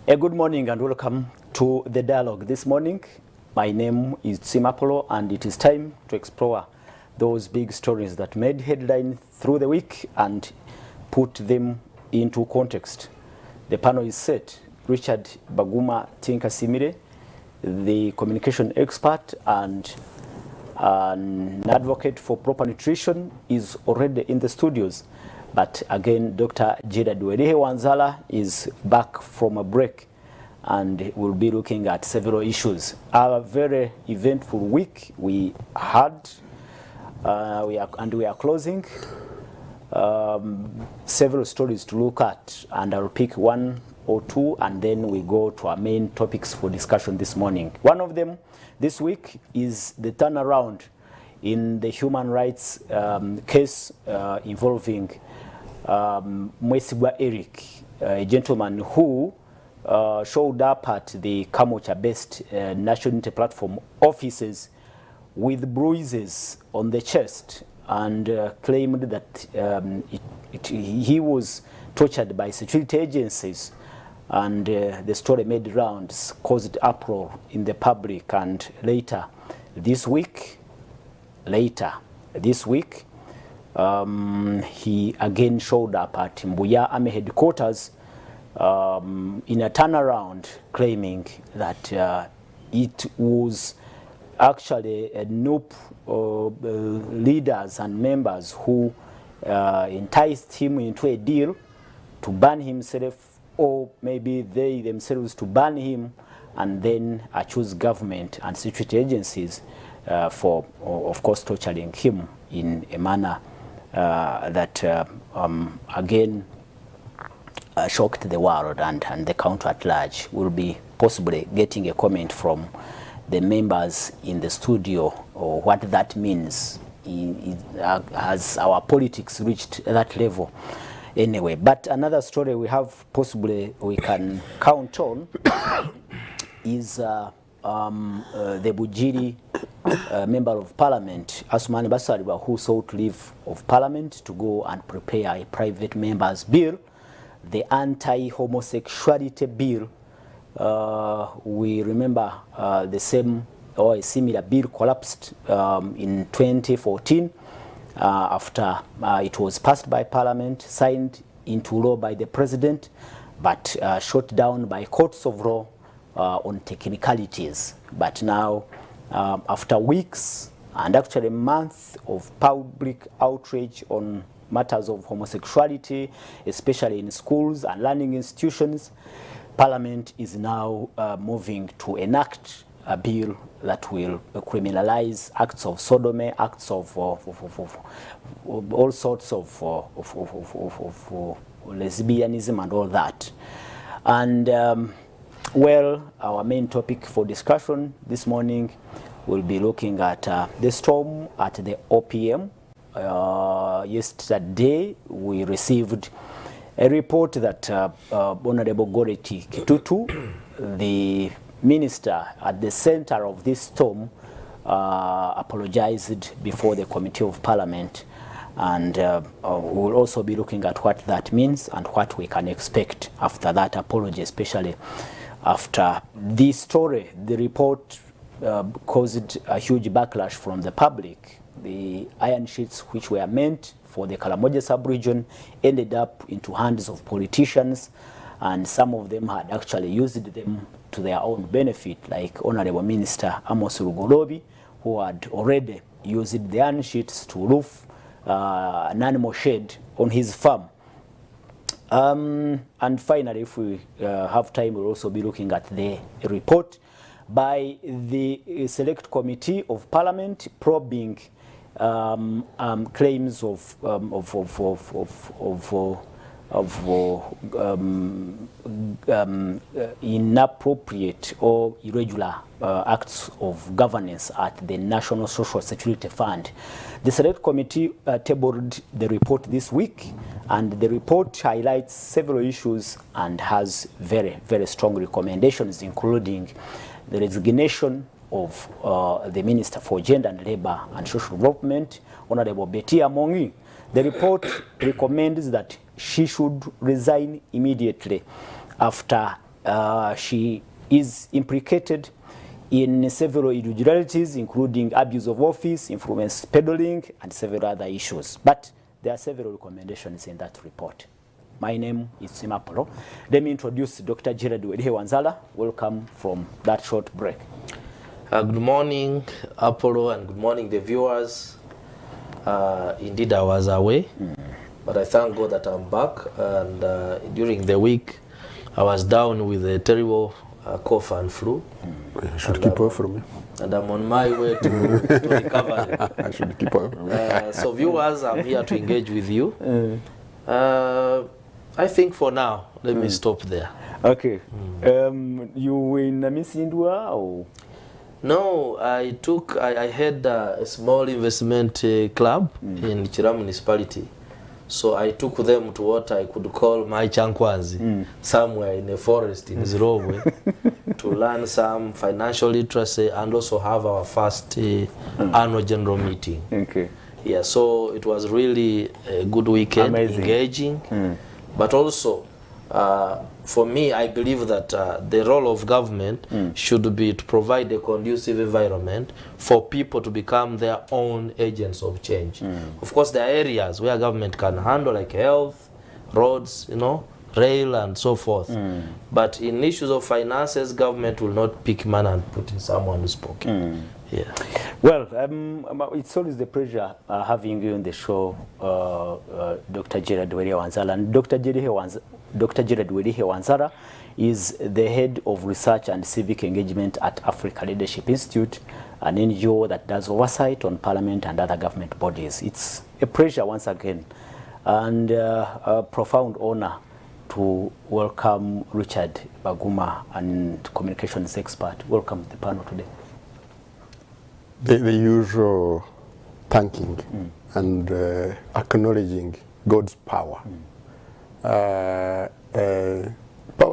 A good morning and welcome to the dialogue this morning. My name is Simapolo and it is time to explore those big stories that made headline through the week and put them into context. The panel is set. Richard Baguma Tinkasimire, the communication expert and an advocate for proper nutrition, is already in the studios. But again, Dr. Jeda Duerehe Wanzala is back from a break and we'll be looking at several issues. A very eventful week we had, we are closing several stories to look at, and I'll pick one or two and then we go to our main topics for discussion this morning. One of them this week is the turnaround in the human rights case involving Mwesigwa Eric, a gentleman who showed up at the KARAMOJA-based National Unity Platform offices with bruises on the chest and claimed that he was tortured by security agencies, and the story made rounds, caused uproar in the public, and later this week, he again showed up at Mbuya Army headquarters in a turnaround, claiming that it was actually a NUP leaders and members who enticed him into a deal to ban himself, or maybe they themselves to ban him, and then accuse government and security agencies for, of course, torturing him in a manner that again shocked the world and the country at large. We'll be possibly getting a comment from the members in the studio or what that means. Has our politics reached that level? Anyway, but another story we have possibly we can count on is the Bujiri member of parliament, Asumani Basariba, who sought leave of parliament to go and prepare a private member's bill, the anti-homosexuality bill. We remember the same or a similar bill collapsed in 2014 after it was passed by parliament, signed into law by the president, but shot down by courts of law on technicalities. But now, after weeks and actually months of public outrage on matters of homosexuality, especially in schools and learning institutions, Parliament is now moving to enact a bill that will criminalize acts of sodomy, acts of all sorts of lesbianism and all that. And well, our main topic for discussion this morning will be looking at the storm at the OPM. Yesterday we received a report that Honorable Goreti Kitutu, the minister at the center of this storm, apologized before the Committee of Parliament, and we will also be looking at what that means and what we can expect after that apology, especially after this story. The report caused a huge backlash from the public. The iron sheets which were meant for the KARAMOJA sub-region ended up into hands of politicians, and some of them had actually used them to their own benefit, like Honorable Minister Amos Rugolobi, who had already used the iron sheets to roof an animal shed on his farm. And finally, if we have time, we'll also be looking at the report by the Select Committee of Parliament probing claims of inappropriate or irregular acts of governance at the National Social Security Fund. The Select Committee tabled the report this week, and the report highlights several issues and has very, very strong recommendations, including the resignation of the Minister for Gender and Labour and Social Development, Honorable Betty Amongi. The report recommends that she should resign immediately after she is implicated in several irregularities, including abuse of office, influence peddling, and several other issues. But there are several recommendations in that report. My name is Simapolo. Let me introduce Dr. Gerard Wanzala. Welcome from that short break. Good morning, Apollo, and good morning, the viewers. Indeed, I was away, but I thank God that I'm back. And during the week, I was down with a terrible cough and flu. I should keep away from me. And I'm on my way to recovery. I should keep away from me. So viewers, I'm here to engage with you. I think for now, let me stop there. Okay. You in Misindwa or? No, I had a small investment club in Chiramu municipality. So I took them to what I could call my chankwazi, somewhere in a forest in Zirobwe, to learn some financial literacy and also have our first annual general meeting. Okay. Yeah, so it was really a good weekend, amazing, engaging, but also for me, I believe that the role of government should be to provide a conducive environment for people to become their own agents of change. Of course, there are areas where government can handle, like health, roads, you know, rail, and so forth. But in issues of finances, government will not pick money and put in someone's pocket. Yeah. Well, it's always a pleasure having you on the show, Dr. Gerard Wanzala. And Dr. Gerard Wanzala is the head of research and civic engagement at Africa Leadership Institute, an NGO that does oversight on parliament and other government bodies. It's a pleasure once again and a profound honor to welcome Richard Baguma, and communications expert. Welcome to the panel today. The usual thanking and acknowledging God's power. Power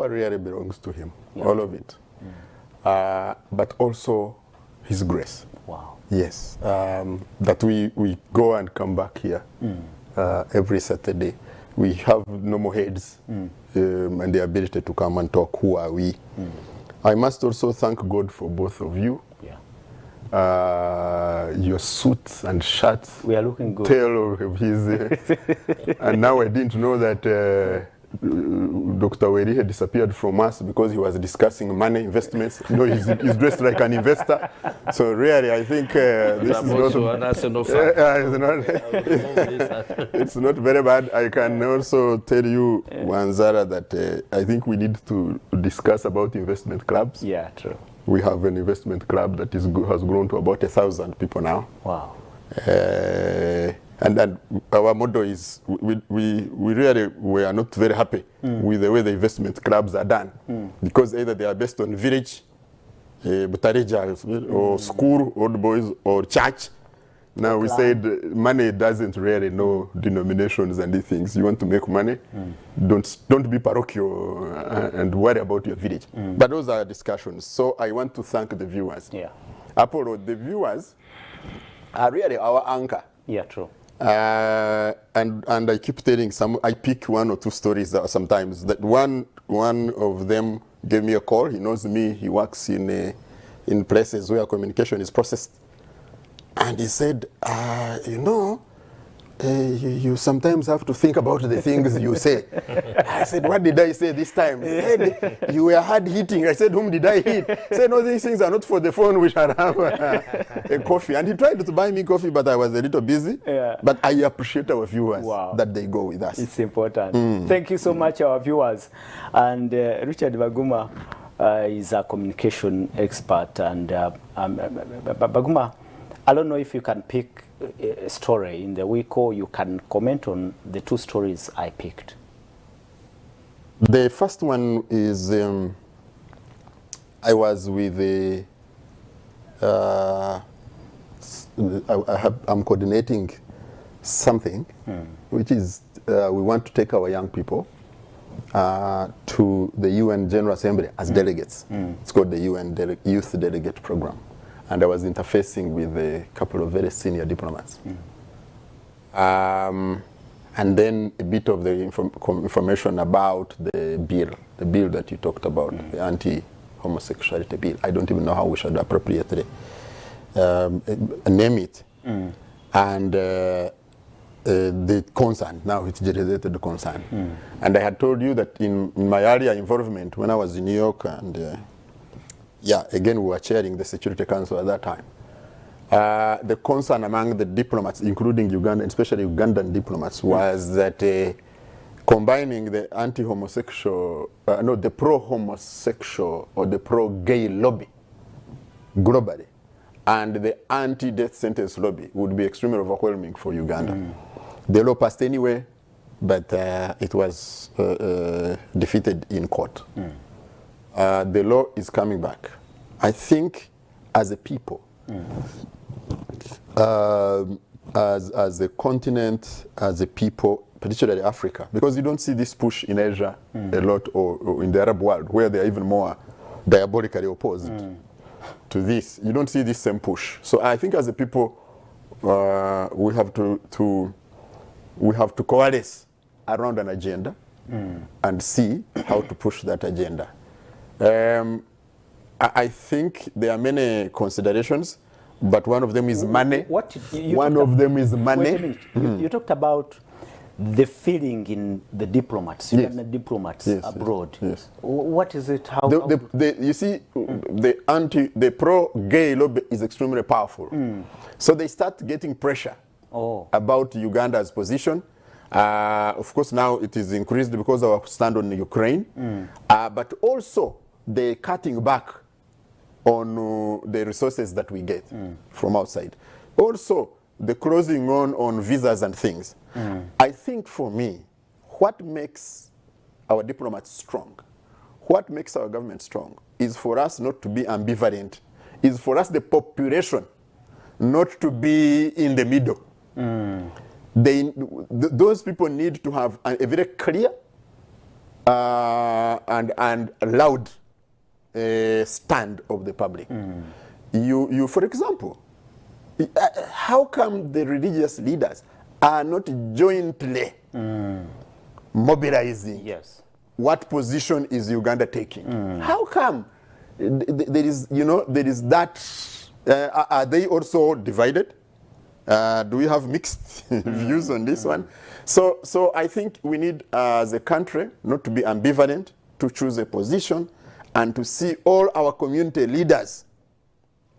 really belongs to Him, all of it. But also His grace. Wow. Yes, that we go and come back here every Saturday. We have normal heads and the ability to come and talk. Who are we? I must also thank God for both of you. Your suits and shirts. We are looking good. Tell of his. And now I didn't know that Dr. Weri had disappeared from us because he was discussing money investments. You know, he's dressed like an investor. So really, I think this is not. It's not very bad. I can also tell you, Wanzara, that I think we need to discuss about investment clubs. Yeah, true. We have an investment club that has grown to about 1,000 people now. Wow. And our motto is we really are not very happy with the way the investment clubs are done, because either they are based on village, Butareja, or school, old boys, or church. Now we said money doesn't really know denominations and these things. You want to make money, don't be parochial and worry about your village. But those are discussions. So I want to thank the viewers. Yeah. Apollo, the viewers are really our anchor. Yeah, true. And I keep telling I pick one or two stories sometimes. That one of them gave me a call. He knows me. He works in places where communication is processed. And he said, you know, you sometimes have to think about the things you say. I said, what did I say this time? He said, you were hard hitting. I said, whom did I hit? He said, no, these things are not for the phone. We shall have a coffee. And he tried to buy me coffee, but I was a little busy. Yeah. But I appreciate our viewers that they go with us. It's important. Thank you so much, our viewers. And Richard Baguma is a communication expert. And Baguma, I don't know if you can pick a story in the week, or you can comment on the two stories I picked. The first one is I was with I'm coordinating something, which is we want to take our young people to the UN General Assembly as delegates. It's called the UN Youth Delegate Program. And I was interfacing with a couple of very senior diplomats. And and then a bit of the information about the bill that you talked about, the anti-homosexuality bill. I don't even know how we should appropriately name it. And the concern, now it's generated the concern. And I had told you that in my earlier involvement when I was in New York, and yeah, again we were chairing the Security Council at that time. The concern among the diplomats, including Uganda, especially Ugandan diplomats, was that combining the anti-homosexual, the pro-homosexual or the pro-gay lobby globally and the anti-death sentence lobby would be extremely overwhelming for Uganda. The law passed anyway, but it was defeated in court. The law is coming back. I think as a people, as a continent, as a people, particularly Africa, because you don't see this push in Asia a lot, or in the Arab world, where they are even more diabolically opposed to this. You don't see this same push. So I think as a people, we have to coalesce around an agenda and see how to push that agenda. I think there are many considerations, but one of them is money. One of them is money. Wait a minute. You talked about the feeling in the diplomats, Ugandan diplomats abroad. Yes. What is it? How? You see, the pro-gay lobby is extremely powerful. So they start getting pressure about Uganda's position. Of course, now it is increased because of our stand on Ukraine. But also, they're cutting back on the resources that we get from outside. Also, the closing on visas and things. I think for me, what makes our diplomats strong, what makes our government strong, is for us not to be ambivalent, is for us, the population, not to be in the middle. Those people need to have a very clear and loud stand of the public. You, for example, how come the religious leaders are not jointly mobilizing? Yes. What position is Uganda taking? How come there is, there is that? Are they also divided? Do we have mixed views on this one? So I think we need, as a country, not to be ambivalent, to choose a position, and to see all our community leaders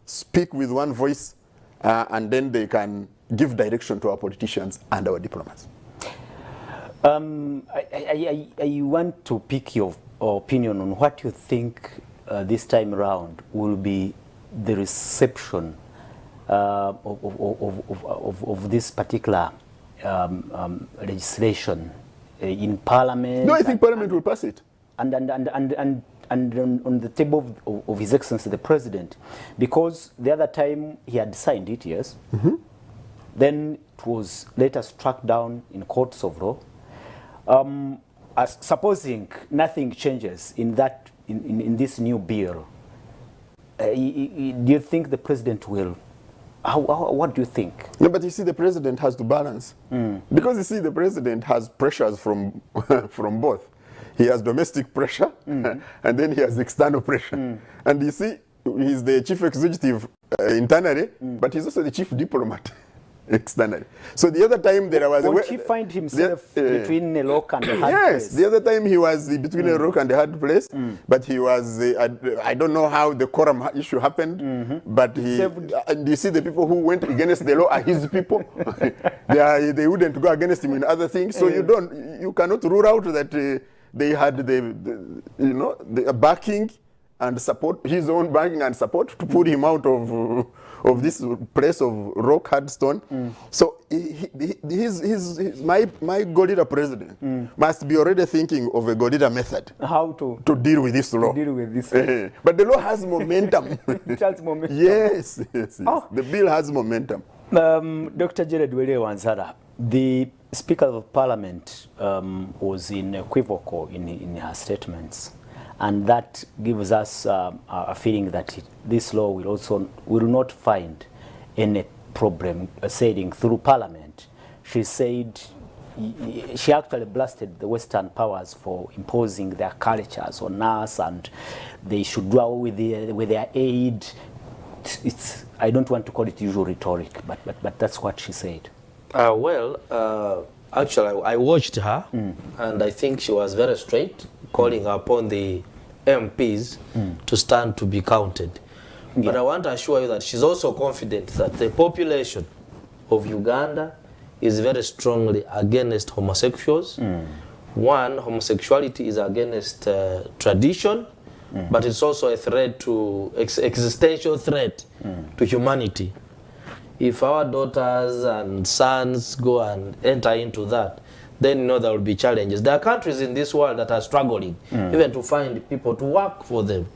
speak with one voice, and then they can give direction to our politicians and our diplomats. I want to pick your opinion on what you think this time around will be the reception of this particular legislation in Parliament. No, I think Parliament will pass it. And on the table of His Excellency the President, because the other time he had signed it, yes. Then it was later struck down in courts of law. Supposing nothing changes in that in this new bill, do you think the President will? What do you think? No, but you see, the President has to balance, because you see, the President has pressures from from both. He has domestic pressure, and then he has external pressure. And you see, he's the chief executive internally, but he's also the chief diplomat externally. So the other time there was... Won't he find himself between a rock and a hard place? Yes, the other time he was between a rock and a hard place, but he was... I don't know how the quorum issue happened, but he... And you see, the people who went against the law are his people. They wouldn't go against him in other things, so you cannot rule out that... they had the backing and support, his own backing and support, to put him out of this place of rock hard stone. So my gorilla president must be already thinking of a gorilla method. How to deal with this law. To deal with this. But the law has momentum. It has momentum. Yes. Oh. The bill has momentum. Dr. Jared Were-Wanzara, the Speaker of Parliament was unequivocal in her statements, and that gives us a feeling that this law will not find any problem sailing through Parliament. She said she actually blasted the Western powers for imposing their cultures on us, and they should do away with their aid. I don't want to call it usual rhetoric, but that's what she said. Actually, I watched her, and I think she was very straight, calling upon the MPs to stand to be counted. Yeah. But I want to assure you that she's also confident that the population of Uganda is very strongly against homosexuals. One, homosexuality is against tradition, but it's also a threat to, existential threat to humanity. If our daughters and sons go and enter into that, then you know there will be challenges. There are countries in this world that are struggling even to find people to work for them,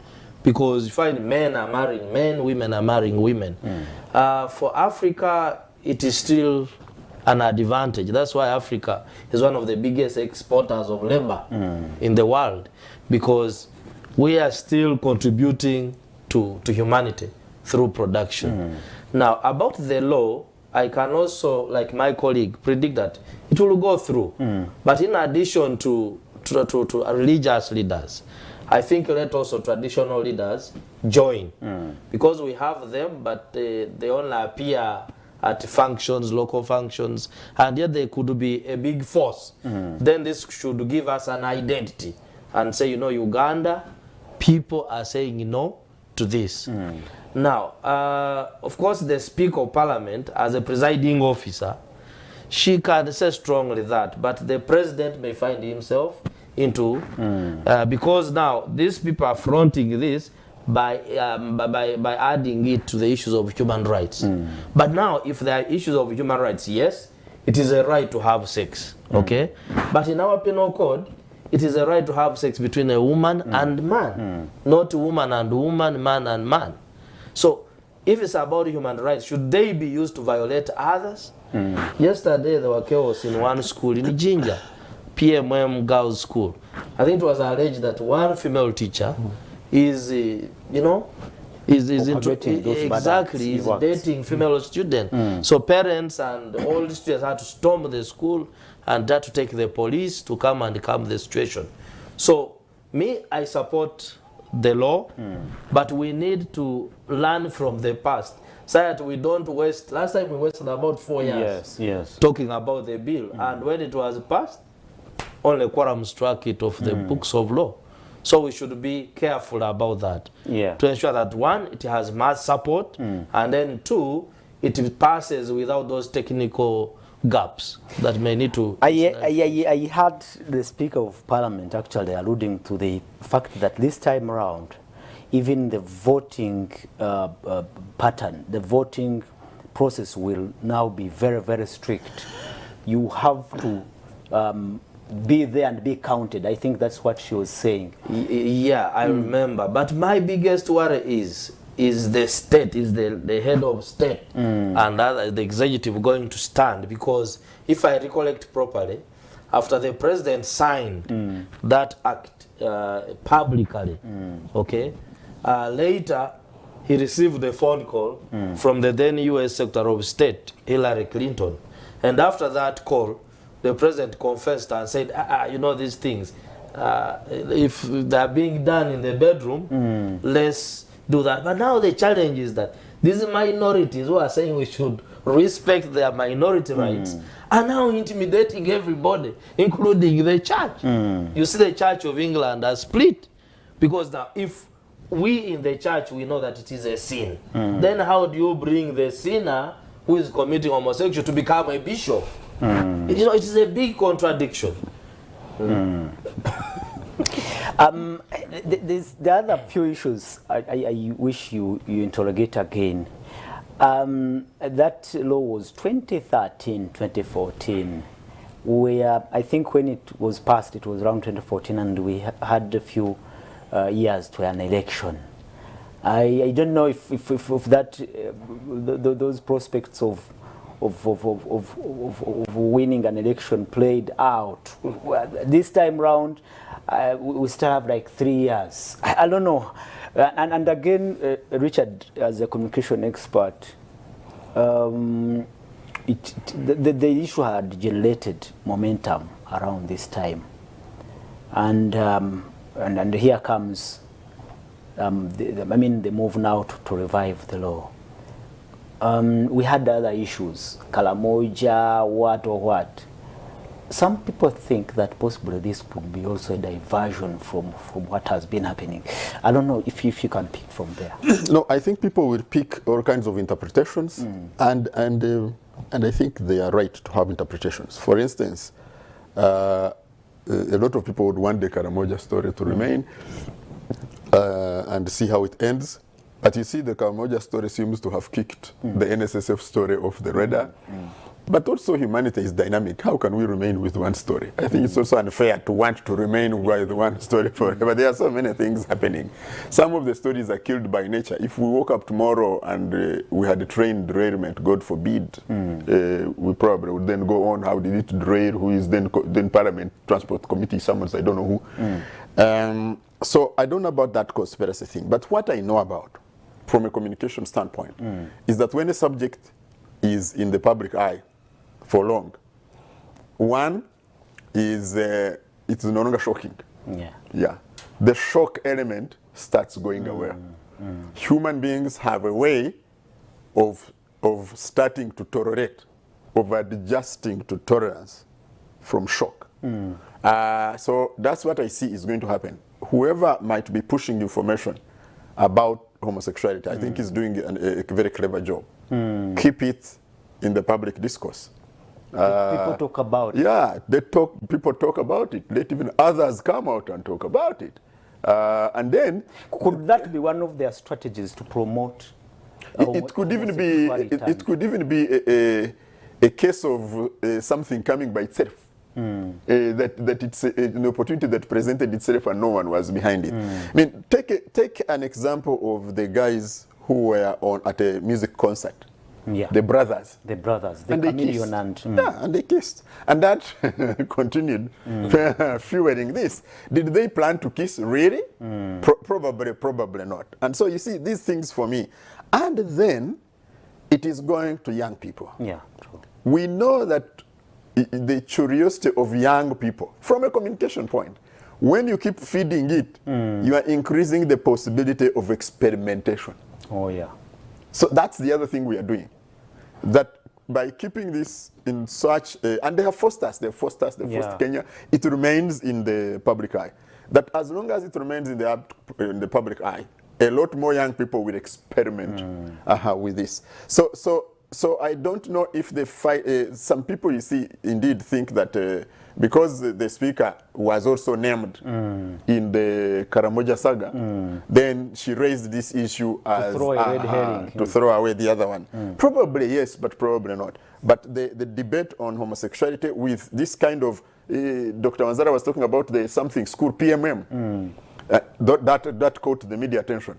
because you find men are marrying men, women are marrying women. For Africa, it is still an advantage. That's why Africa is one of the biggest exporters of labor in the world, because we are still contributing to humanity through production. Now, about the law, I can also, like my colleague, predict that it will go through. But in addition to religious leaders, I think let also traditional leaders join. Because we have them, but they only appear at functions, local functions, and yet they could be a big force. Then this should give us an identity and say, you know, Uganda, people are saying no to this. Now, of course, the Speaker of Parliament, as a presiding officer, she can say strongly that, but the President may find himself into, because now these people are fronting this by adding it to the issues of human rights. But now, if there are issues of human rights, yes, it is a right to have sex, okay? But in our penal code, it is a right to have sex between a woman and man, not woman and woman, man and man. So, if it's about human rights, should they be used to violate others? Yesterday, there were chaos in one school in Jinja, PMM Girls School. I think it was alleged that one female teacher is, you know, is into exactly is dating female students. So parents and all the students had to storm the school and had to take the police to come and calm the situation. So me, I support the law, but we need to learn from the past so that we don't waste. Last time we wasted about 4 years talking about the bill, and when it was passed, only quorum struck it off the books of law. So we should be careful about that to ensure that one, it has mass support, and then two, it passes without those technical gaps that may need to. I heard the Speaker of Parliament actually alluding to the fact that this time around, even the voting pattern, the voting process will now be very, very strict. You have to be there and be counted. I think that's what she was saying. Yeah, I remember. But my biggest worry is the state, is the head of state and the executive going to stand, because if I recollect properly, after the president signed that act publicly, okay, later he received a phone call from the then U.S. Secretary of State, Hillary Clinton, and after that call, the president confessed and said, you know, these things, if they're being done in the bedroom, let's do that. But now the challenge is that these minorities who are saying we should respect their minority rights are now intimidating everybody, including the church. You see, the Church of England has split, because now if we in the church, we know that it is a sin, then how do you bring the sinner who is committing homosexuality to become a bishop? You know, it is a big contradiction. There are other few issues I wish you interrogate again. That law was 2013, 2014, where I think when it was passed, it was around 2014, and we had a few years to an election. I don't know if that those prospects of winning an election played out. This time round, we still have like 3 years. I don't know. And again, Richard, as a communication expert, the issue had generated momentum around this time, and here comes I mean the move now to revive the law. We had other issues, KARAMOJA, what. Some people think that possibly this could be also a diversion from what has been happening. I don't know if you can pick from there. No, I think people will pick all kinds of interpretations, and I think they are right to have interpretations. For instance, a lot of people would want the KARAMOJA story to remain and see how it ends. But you see, the KARAMOJA story seems to have kicked the NSSF story off the radar. But also humanity is dynamic. How can we remain with one story? I think it's also unfair to want to remain with one story forever. There are so many things happening. Some of the stories are killed by nature. If we woke up tomorrow and we had a train derailment, God forbid, we probably would then go on. How did it derail? Who is then Parliament Transport Committee? Someone's, I don't know who. So I don't know about that conspiracy thing. But what I know about, from a communication standpoint, is that when a subject is in the public eye for long, one is it's no longer shocking. Yeah. The shock element starts going away. Human beings have a way of starting to tolerate, of adjusting to tolerance from shock. So that's what I see is going to happen. Whoever might be pushing information about homosexuality, I think is doing a very clever job. Keep it in the public discourse. People talk about it. Yeah, people talk about it. Let even others come out and talk about it. And then could that be one of their strategies to promote? It could even be a case of something coming by itself. That it's an opportunity that presented itself and no one was behind it. I mean, take an example of the guys who were at a music concert. Yeah. The brothers, the chameleon, and they kissed, and that continued fueling this. Did they plan to kiss? Really? Probably not. And so you see these things for me, and then it is going to young people. Yeah, true. We know that the curiosity of young people, from a communication point, when you keep feeding it, you are increasing the possibility of experimentation. Oh yeah. So that's the other thing we are doing. That by keeping this in such, and they have forced us, forced Kenya, it remains in the public eye. That as long as it remains in the public eye, a lot more young people will experiment with this. So I don't know if the fight, some people you see indeed think that because the speaker was also named in the KARAMOJA saga, then she raised this issue as to throw a red herring. To throw away the other one. Probably yes, but probably not. But the debate on homosexuality with this kind of, Dr. Wanzara was talking about the something school, PMM, that caught the media attention.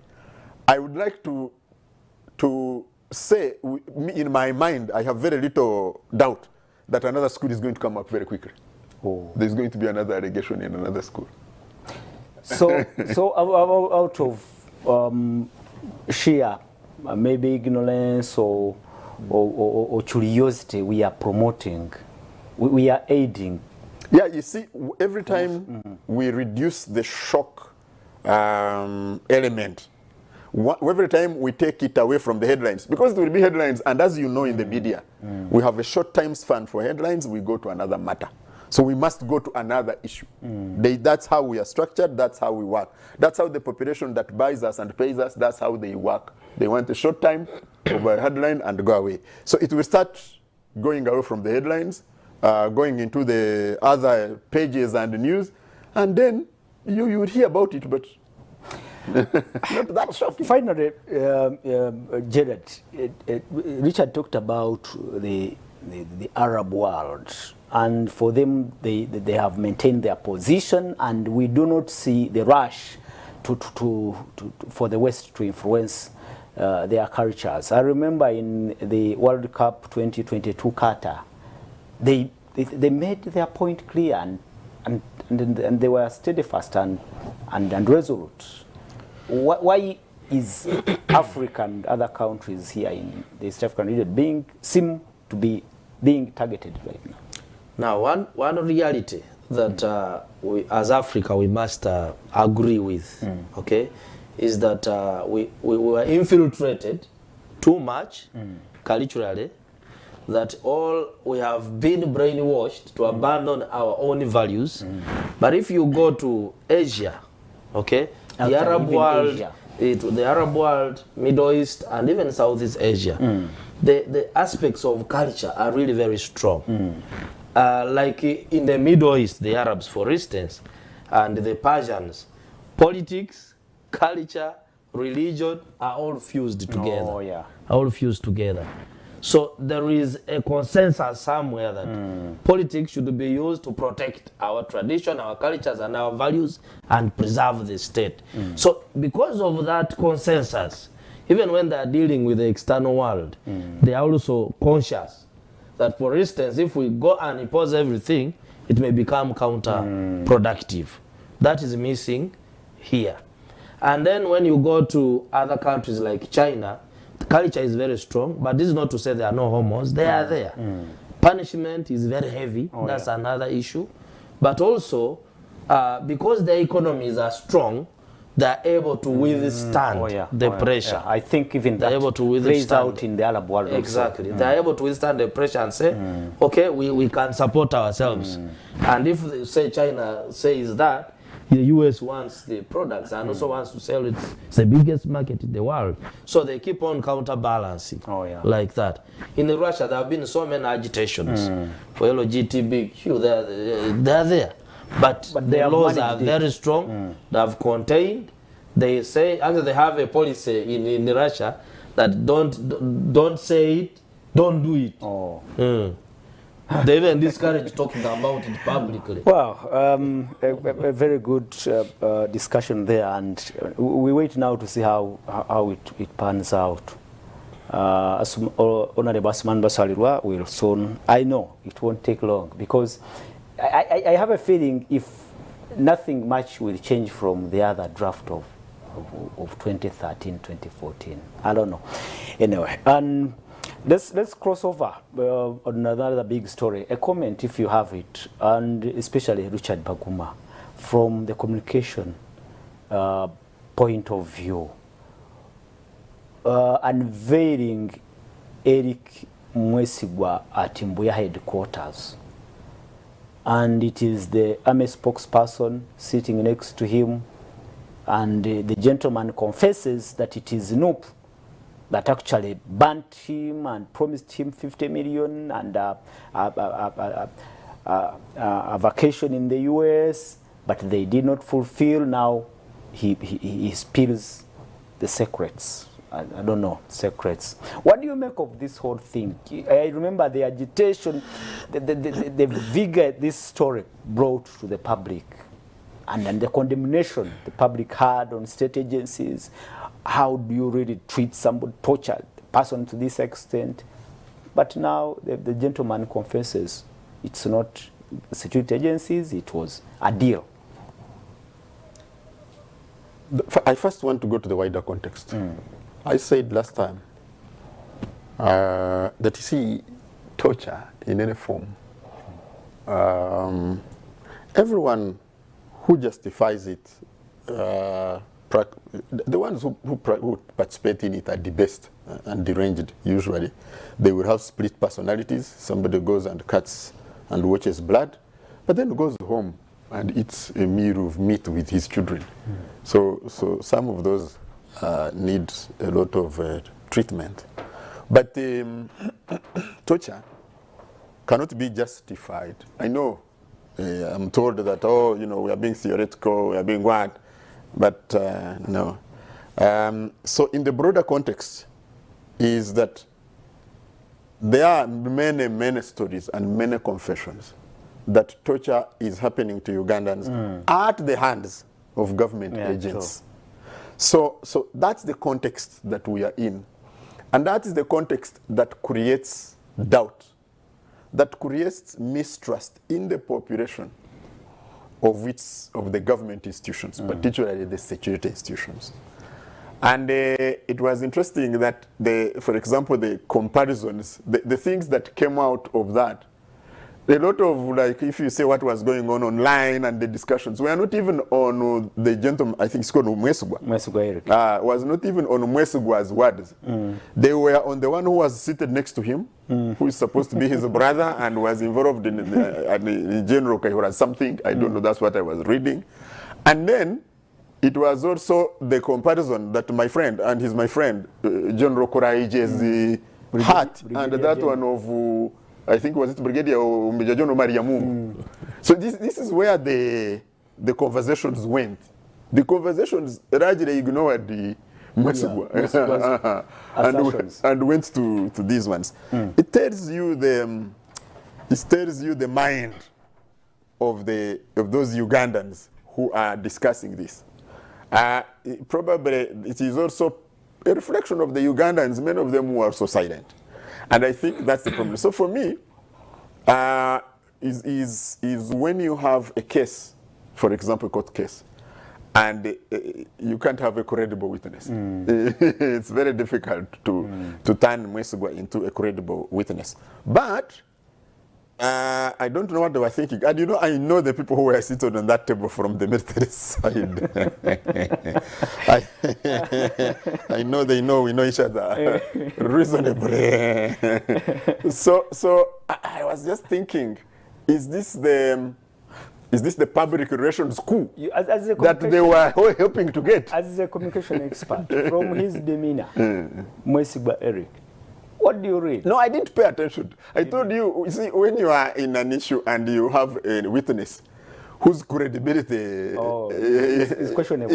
I would like to say, in my mind, I have very little doubt that another school is going to come up very quickly. There's going to be another allegation in another school. So out of sheer maybe ignorance or curiosity, we are promoting, we are aiding. Yeah, you see, every time we reduce the shock element, every time we take it away from the headlines, because there will be headlines, and as you know in the media, we have a short time span for headlines, we go to another matter. So we must go to another issue. That's how we are structured, that's how we work. That's how the population that buys us and pays us, that's how they work. They want a short time over a headline and go away. So it will start going away from the headlines, going into the other pages and the news, and then you would hear about it, but not that shocking. Finally, Jared, Richard talked about the Arab world, and for them, they have maintained their position, and we do not see the rush for the West to influence their cultures. I remember in the World Cup 2022 Qatar, they made their point clear, and they were steadfast and resolute. Why is Africa and other countries here in the East African region seem to be being targeted right now? Now, one reality that we, as Africa, we must agree with, okay, is that we were infiltrated too much culturally, that all we have been brainwashed to abandon our own values. But if you go to Asia, okay, the Arab world, the Arab world, Middle East, and even Southeast Asia, the aspects of culture are really very strong. Like in the Middle East, the Arabs, for instance, and the Persians, politics, culture, religion are all fused together. Oh, yeah. All fused together. So there is a consensus somewhere that politics should be used to protect our tradition, our cultures, and our values, and preserve the state. So because of that consensus, even when they are dealing with the external world, they are also conscious that, for instance, if we go and impose everything, it may become counterproductive. That is missing here. And then when you go to other countries like China, the culture is very strong, but this is not to say there are no homos. They are there. Punishment is very heavy. That's another issue. But also, because their economies are strong, they are able to withstand the pressure. I think even they're that able to plays out in the Arab world. Exactly. They are able to withstand the pressure and say, okay, we can support ourselves. And if, say, China says that, the US wants the products and also wants to sell it. It's the biggest market in the world. So they keep on counterbalancing like that. In Russia, there have been so many agitations for LGBTQ. They're there. But the laws are very strong. They have contained. They say, actually they have a policy in Russia that don't say it, don't do it. They even discourage talking about it publicly. Wow, a very good discussion there, and we wait now to see how it pans out. Honorable Asman Basalirwa will soon, I know it won't take long, because I have a feeling if nothing much will change from the other draft of 2013, 2014. I don't know. Anyway, and let's cross over on another big story. A comment, if you have it, and especially Richard Baguma, from the communication point of view, unveiling Eric Mwesigwa at Mbuya headquarters. And it is the army spokesperson sitting next to him, and the gentleman confesses that it is Noop that actually burnt him and promised him 50 million and a vacation in the US, but they did not fulfill. Now he spills the secrets. I don't know, secrets. What do you make of this whole thing? I remember the agitation, the vigor this story brought to the public, and the condemnation the public had on state agencies. How do you really treat somebody, torture the person to this extent? But now the gentleman confesses it's not security agencies, it was a deal. I first want to go to the wider context. I said last time that you see torture in any form, everyone who justifies it, the ones who participate in it are the best and deranged usually. They will have split personalities. Somebody goes and cuts and watches blood, but then goes home and eats a meal of meat with his children. So some of those need a lot of treatment. But torture cannot be justified. I know I'm told that, oh, you know, we are being theoretical, we are being what, but no. So in the broader context is that there are many stories and many confessions that torture is happening to Ugandans at the hands of government agents. True. So that's the context that we are in. And that is the context that creates doubt, that creates mistrust in the population of the government institutions, particularly the security institutions. And it was interesting that, for example, the comparisons, the things that came out of that, a lot of, like, if you say what was going on online and the discussions, we are not even on the gentleman, I think it's called Mwesugwa. Mwesugwa Eric. Was not even on Mwesugwa's words. They were on the one who was seated next to him, who is supposed to be his brother and was involved in General Kaihura something. I don't know, that's what I was reading. And then it was also the comparison that my friend, and he's my friend, General Koraije's heart, and that one of, I think was it Brigadier or Major General Mariamu. So this is where the conversations went. The conversations largely ignored the Mwesugwa and went to these ones. It tells you the mind of those Ugandans who are discussing this. Probably it is also a reflection of the Ugandans, many of them who are so silent. And I think that's the problem. So for me, is when you have a case, for example, a court case, and you can't have a credible witness. It's very difficult to turn Mwesugwa into a credible witness. But I don't know what they were thinking. And you know, I know the people who were seated on that table from the military side. I know we know each other reasonably. So I was just thinking, is this the public relations coup that they were helping to get? As a communication expert, from his demeanor, Mwesugwa Eric, what do you read? No, I didn't pay attention. I told you, see, when you are in an issue and you have a witness whose credibility is questionable,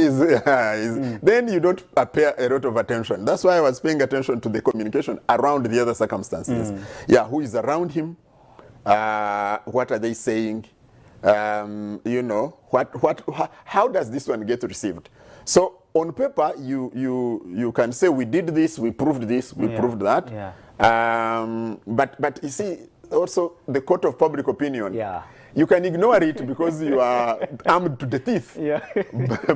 then you don't pay a lot of attention. That's why I was paying attention to the communication around the other circumstances. Yeah, who is around him? What are they saying? You know, how does this one get received? So on paper, you can say we did this, we proved this, we proved that. But you see, also the court of public opinion. You can ignore it because you are armed to the teeth.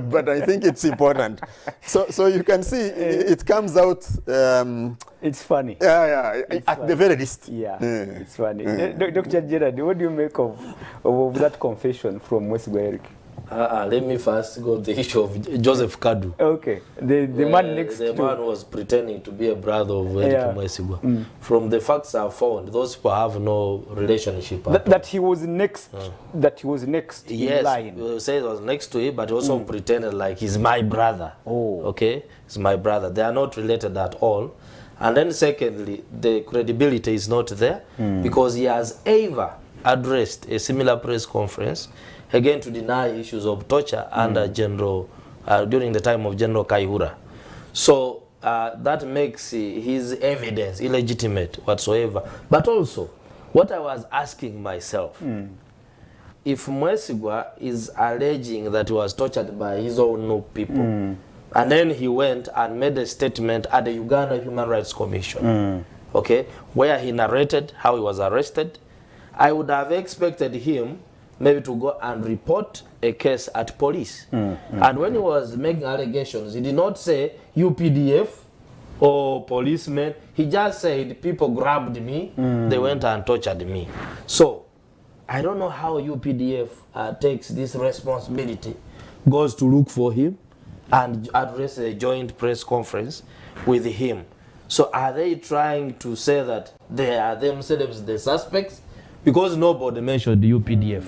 But I think it's important. So you can see it comes out. It's funny. At the very least. It's funny. Dr. Gerard, what do you make of that confession from Mwesugwa Eric? Let me first go to the issue of Joseph Kadu. Okay, the man next to... The man was pretending to be a brother of Eric Mwesugwa. From the facts I found, those people have no relationship. That he was next, that he was next in line. Yes, say he was next to him, but he also pretended like he's my brother. Okay, he's my brother. They are not related at all. And then secondly, the credibility is not there because he has ever addressed a similar press conference again to deny issues of torture under General during the time of General Kaihura. So that makes his evidence illegitimate whatsoever. But also, what I was asking myself, if Mwesugwa is alleging that he was tortured by his own people, and then he went and made a statement at the Uganda Human Rights Commission, okay, where he narrated how he was arrested, I would have expected him maybe to go and report a case at police. And when he was making allegations, he did not say UPDF or policemen. He just said people grabbed me, they went and tortured me. So I don't know how UPDF takes this responsibility, goes to look for him and address a joint press conference with him. So are they trying to say that they are themselves the suspects? Because nobody mentioned the UPDF.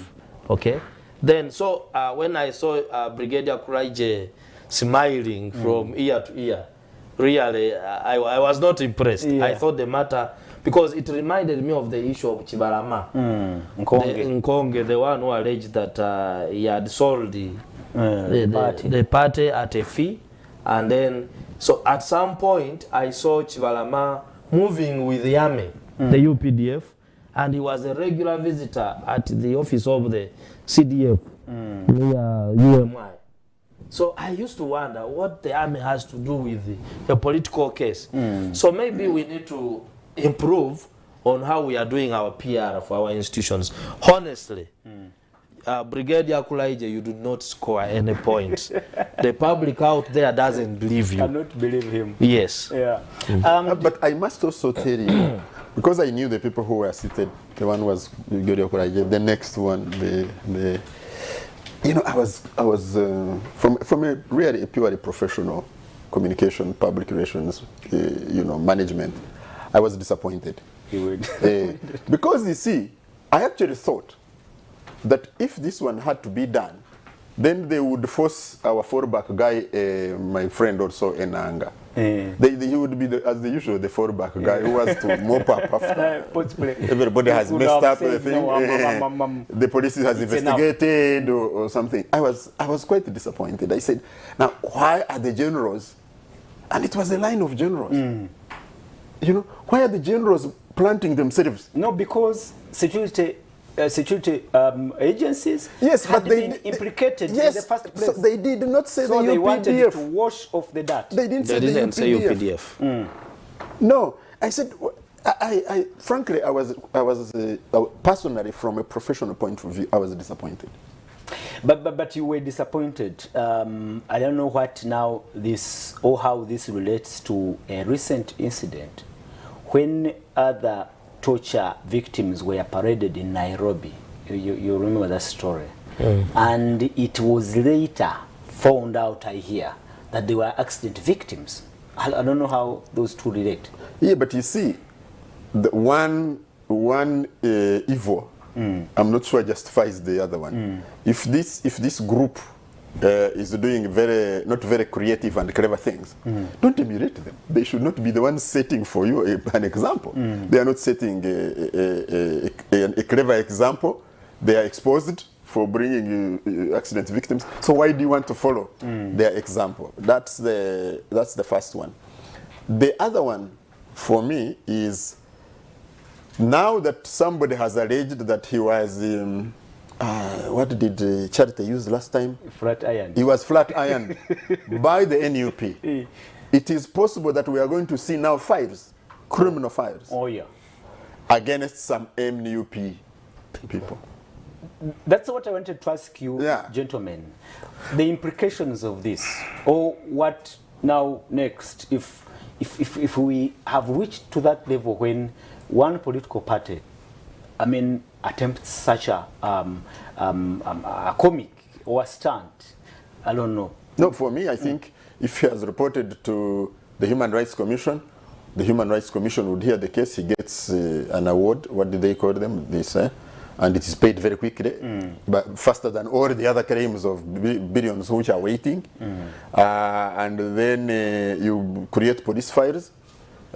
Okay, then so when I saw Brigadier Kuraije smiling from ear to ear, really I was not impressed. I thought the matter, because it reminded me of the issue of Chibalama, Nkonge, the one who alleged that he had sold the party at a fee, and then so at some point I saw Chibalama moving with the army, the UPDF. And he was a regular visitor at the office of the CDF, UMI. So I used to wonder what the army has to do with the political case. So maybe we need to improve on how we are doing our PR for our institutions. Honestly, Brigadier Kulaije, you do not score any point. The public out there doesn't believe you. Cannot believe him. Yes. Yeah. But I must also tell you, because I knew the people who were seated, the one was Brigadier Kulaije, the next one, the you know, I was from a really purely professional communication, public relations, you know, management. I was disappointed. You would. Because you see, I actually thought that if this one had to be done, then they would force our fallback guy, my friend also Enanga. He would be, as the usual, the fallback guy who has to mop up after everybody has messed up the thing. The police has investigated or something. I was quite disappointed. I said, now why are the generals, and it was a line of generals, you know, why are the generals planting themselves? No, because security agencies but they been implicated in the first place. So they did not say so the they UPDF. wanted to wash off the dirt. They didn't Say UPDF. No, I said, I frankly, I was personally, from a professional point of view, I was disappointed. But you were disappointed. I don't know what now this, or how this relates to a recent incident when other torture victims were paraded in Nairobi. You remember that story? And it was later found out, I hear, that they were accident victims. I don't know how those two relate. Yeah, but you see, the one evil, I'm not sure justifies the other one. If this group is doing not very creative and clever things, don't emulate them. They should not be the ones setting for you an example. They are not setting a clever example. They are exposed for bringing you accident victims. So why do you want to follow their example? That's the first one. The other one, for me, is now that somebody has alleged that he was what did Charity use last time? Flat iron. He was flat ironed by the NUP. It is possible that we are going to see now files, criminal files, against some NUP people. That's what I wanted to ask you, gentlemen. The implications of this, or what now next, if we have reached to that level when one political party, I mean, attempts such a comic or a stunt, I don't know. No, for me, I think if he has reported to the Human Rights Commission, the Human Rights Commission would hear the case, he gets an award, what do they call them, this, and it is paid very quickly, but faster than all the other claims of billions which are waiting. And then you create police files,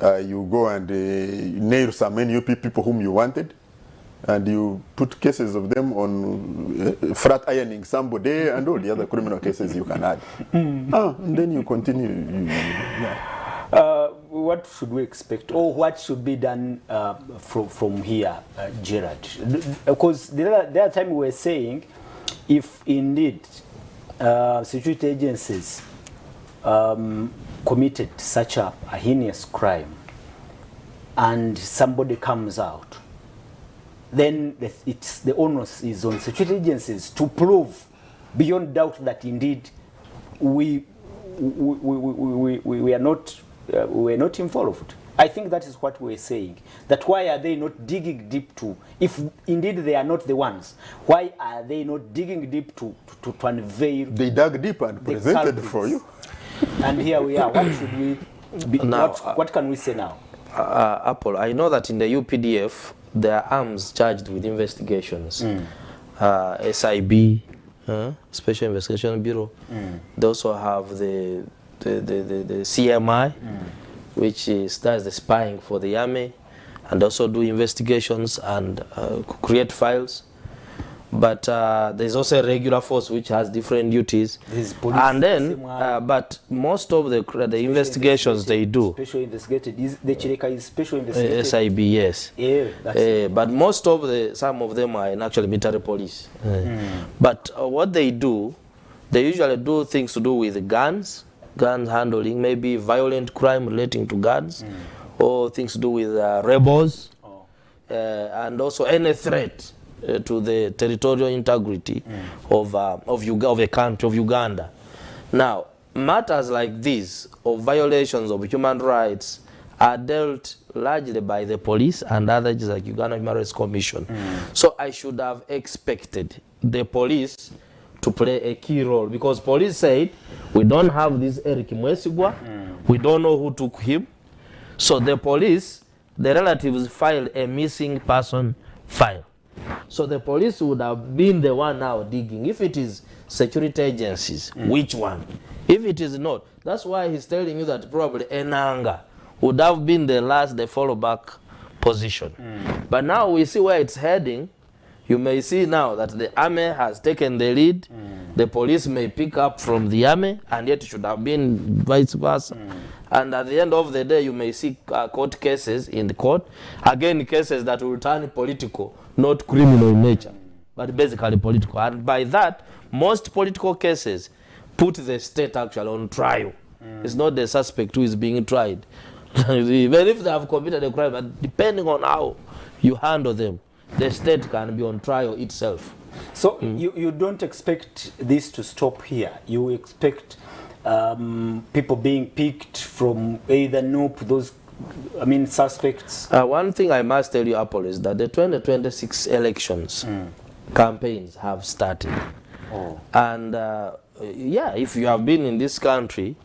you go and nail some NUP people whom you wanted, and you put cases of them on flat ironing somebody and all the other criminal cases you can add. And then you continue. What should we expect, or what should be done from here, Gerard? Because the other time we were saying, if indeed security agencies committed such a heinous crime and somebody comes out, then the onus is on security agencies to prove beyond doubt that indeed we are not involved. I think that is what we're saying. That why are they not digging deep to, if indeed they are not the ones, why are they not digging deep to unveil? They dug deep and presented for you. And here we are. What should we be, now, what can we say now? Apple, I know that in the UPDF there are arms charged with investigations. SIB, Special Investigation Bureau. They also have the CMI, which does the spying for the army, and also do investigations and create files. But there's also a regular force which has different duties. And then, but most of the investigations they do. Special investigated. The Chireka is special investigated. SIB, yes. Yeah, but most of some of them are in actually military police. But what they do, they usually do things to do with guns handling, maybe violent crime relating to guns, or things to do with rebels, and also any threat to the territorial integrity of a country, of Uganda. Now, matters like this of violations of human rights are dealt largely by the police and others like Uganda Human Rights Commission. So I should have expected the police to play a key role, because police said, we don't have this Eric Mwesigwa, we don't know who took him. So the police, the relatives filed a missing person file. So the police would have been the one now digging. If it is security agencies, which one? If it is not, that's why he's telling you that probably Enanga would have been the fallback position. But now we see where it's heading. You may see now that the army has taken the lead. The police may pick up from the army, and yet it should have been vice versa. And at the end of the day, you may see court cases in the court. Again, cases that will turn political, not criminal in nature, but basically political. And by that, most political cases put the state actually on trial. It's not the suspect who is being tried. Even if they have committed a crime, but depending on how you handle them, the state can be on trial itself. So you don't expect this to stop here. You expect people being picked from either NUP, those, suspects? One thing I must tell you, Apollo, is that the 2026 elections campaigns have started. And yeah, if you have been in this country,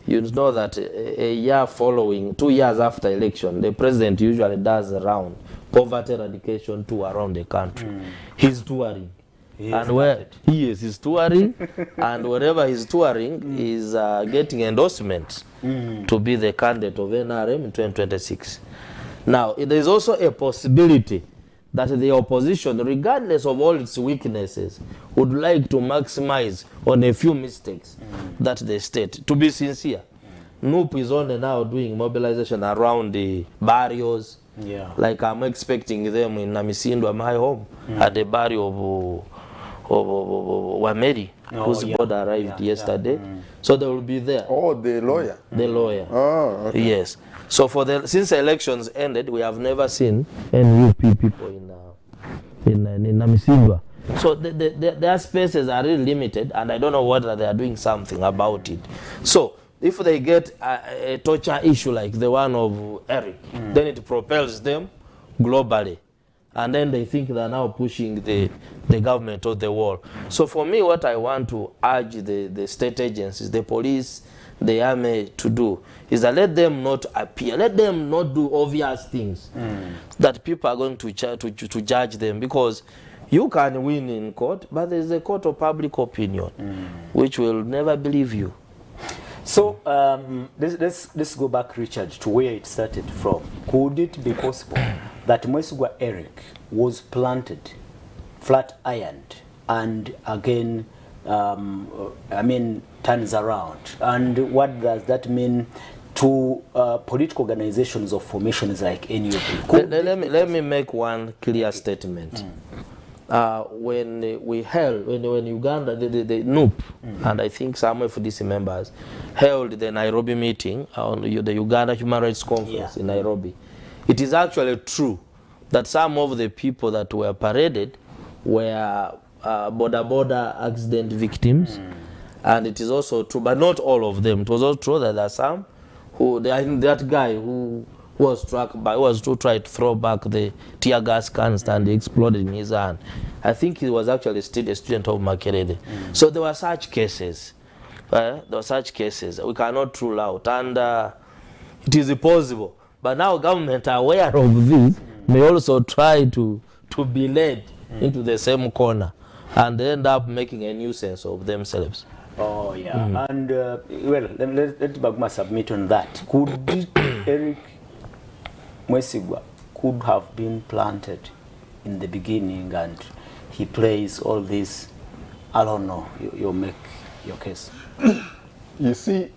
you know that a year following, 2 years after election, the president usually does a round poverty eradication tour around the country. He's touring. He's touring, and wherever he's touring, he's getting endorsements to be the candidate of NRM in 2026. Now, there is also a possibility that the opposition, regardless of all its weaknesses, would like to maximize on a few mistakes that the state, to be sincere. NUP is only now doing mobilization around the barrios. Yeah. Like I'm expecting them in Namisindwa, my home, at the barrio of Wameri, whose board arrived yesterday. So they will be there. Oh, the lawyer? The lawyer. Oh, okay. Yes. So since the elections ended, we have never seen any UP people in Namisindwa. So their spaces are really limited, and I don't know whether they are doing something about it. So if they get a torture issue like the one of Eric, then it propels them globally. And then they think they're now pushing the government of the wall. So for me, what I want to urge the state agencies, the police, the army to do is that let them not appear, let them not do obvious things that people are going to judge them, because you can win in court, but there's a court of public opinion which will never believe you. So let's go back, Richard, to where it started from. Could it be possible that Mwesigwa Eric was planted, flat ironed, and again, turns around? And what does that mean to political organizations of formations like NUP? Let me make one clear statement. When Uganda, the NUP, and I think some FDC members held the Nairobi meeting on the Uganda Human Rights Conference in Nairobi, it is actually true that some of the people that were paraded were border accident victims, and it is also true, but not all of them. It was also true that there are some who, that guy who was struck by, was to try to throw back the tear gas cans and exploded in his hand. I think he was actually still a student of Makerere. So there were such cases. We cannot rule out, and it is possible. But now government are aware of this, may also try to be led into the same corner and end up making a nuisance of themselves. Oh yeah, and well, let Baguma submit on that. Could Eric Mwesigwa could have been planted in the beginning, and he plays all this? I don't know. You make your case. You see,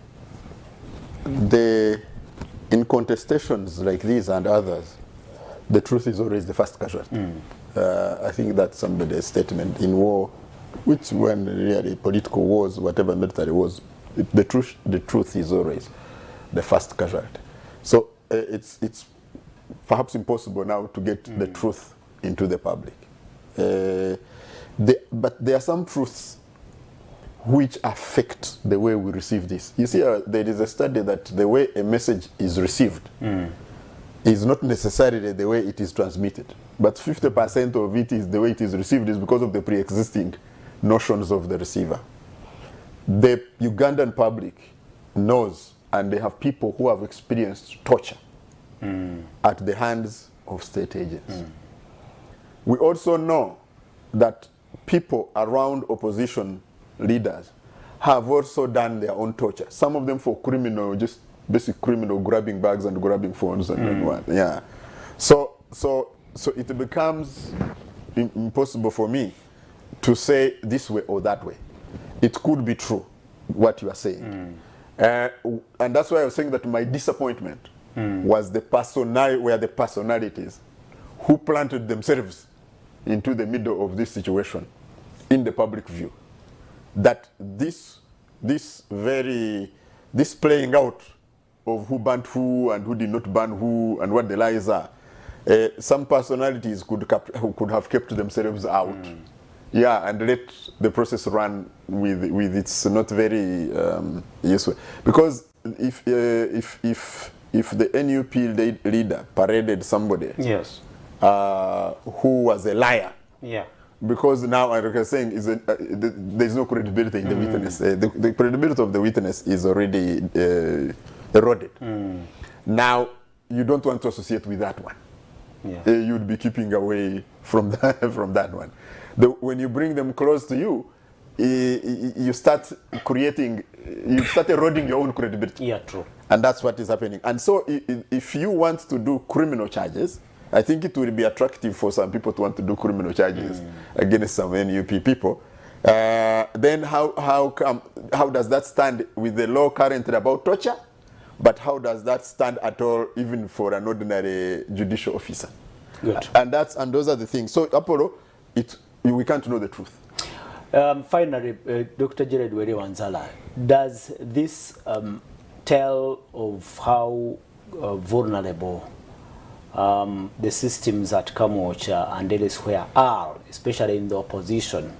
in contestations like these and others, the truth is always the first casualty. I think that's somebody's statement. In war, which when really political wars, whatever military wars, the truth is always the first casualty. So it's perhaps impossible now to get the truth into the public. But there are some truths which affect the way we receive this. You see, there is a study that the way a message is received is not necessarily the way it is transmitted. But 50% of it is the way it is received is because of the pre-existing notions of the receiver. The Ugandan public knows, and they have people who have experienced torture at the hands of state agents. We also know that people around opposition leaders have also done their own torture. Some of them for criminal, just basic criminal grabbing bags and grabbing phones and what. Yeah. So it becomes impossible for me to say this way or that way. It could be true, what you are saying. And that's why I was saying that my disappointment was the personalities who planted themselves into the middle of this situation in the public view. That this playing out of who banned who and who did not ban who and what the lies are, some personalities could have kept themselves out. Yeah, and let the process run with its not very useful. Because if the NUP leader paraded somebody who was a liar, because now, like I was saying, there's no credibility in the witness. The credibility of the witness is already eroded. Now, you don't want to associate with that one. You'd be keeping away from that one. When you bring them close to you, you start eroding your own credibility. Yeah, true. And that's what is happening. And so, if you want to do criminal charges, I think it will be attractive for some people to want to do criminal charges against some NUP people. Then how does that stand with the law currently about torture? But how does that stand at all even for an ordinary judicial officer? Good. And those are the things. So Apollo, we can't know the truth. Finally, Dr. Jared Were Wanzala, does this tell of how vulnerable the systems at KARAMOJA and elsewhere are, especially in the opposition,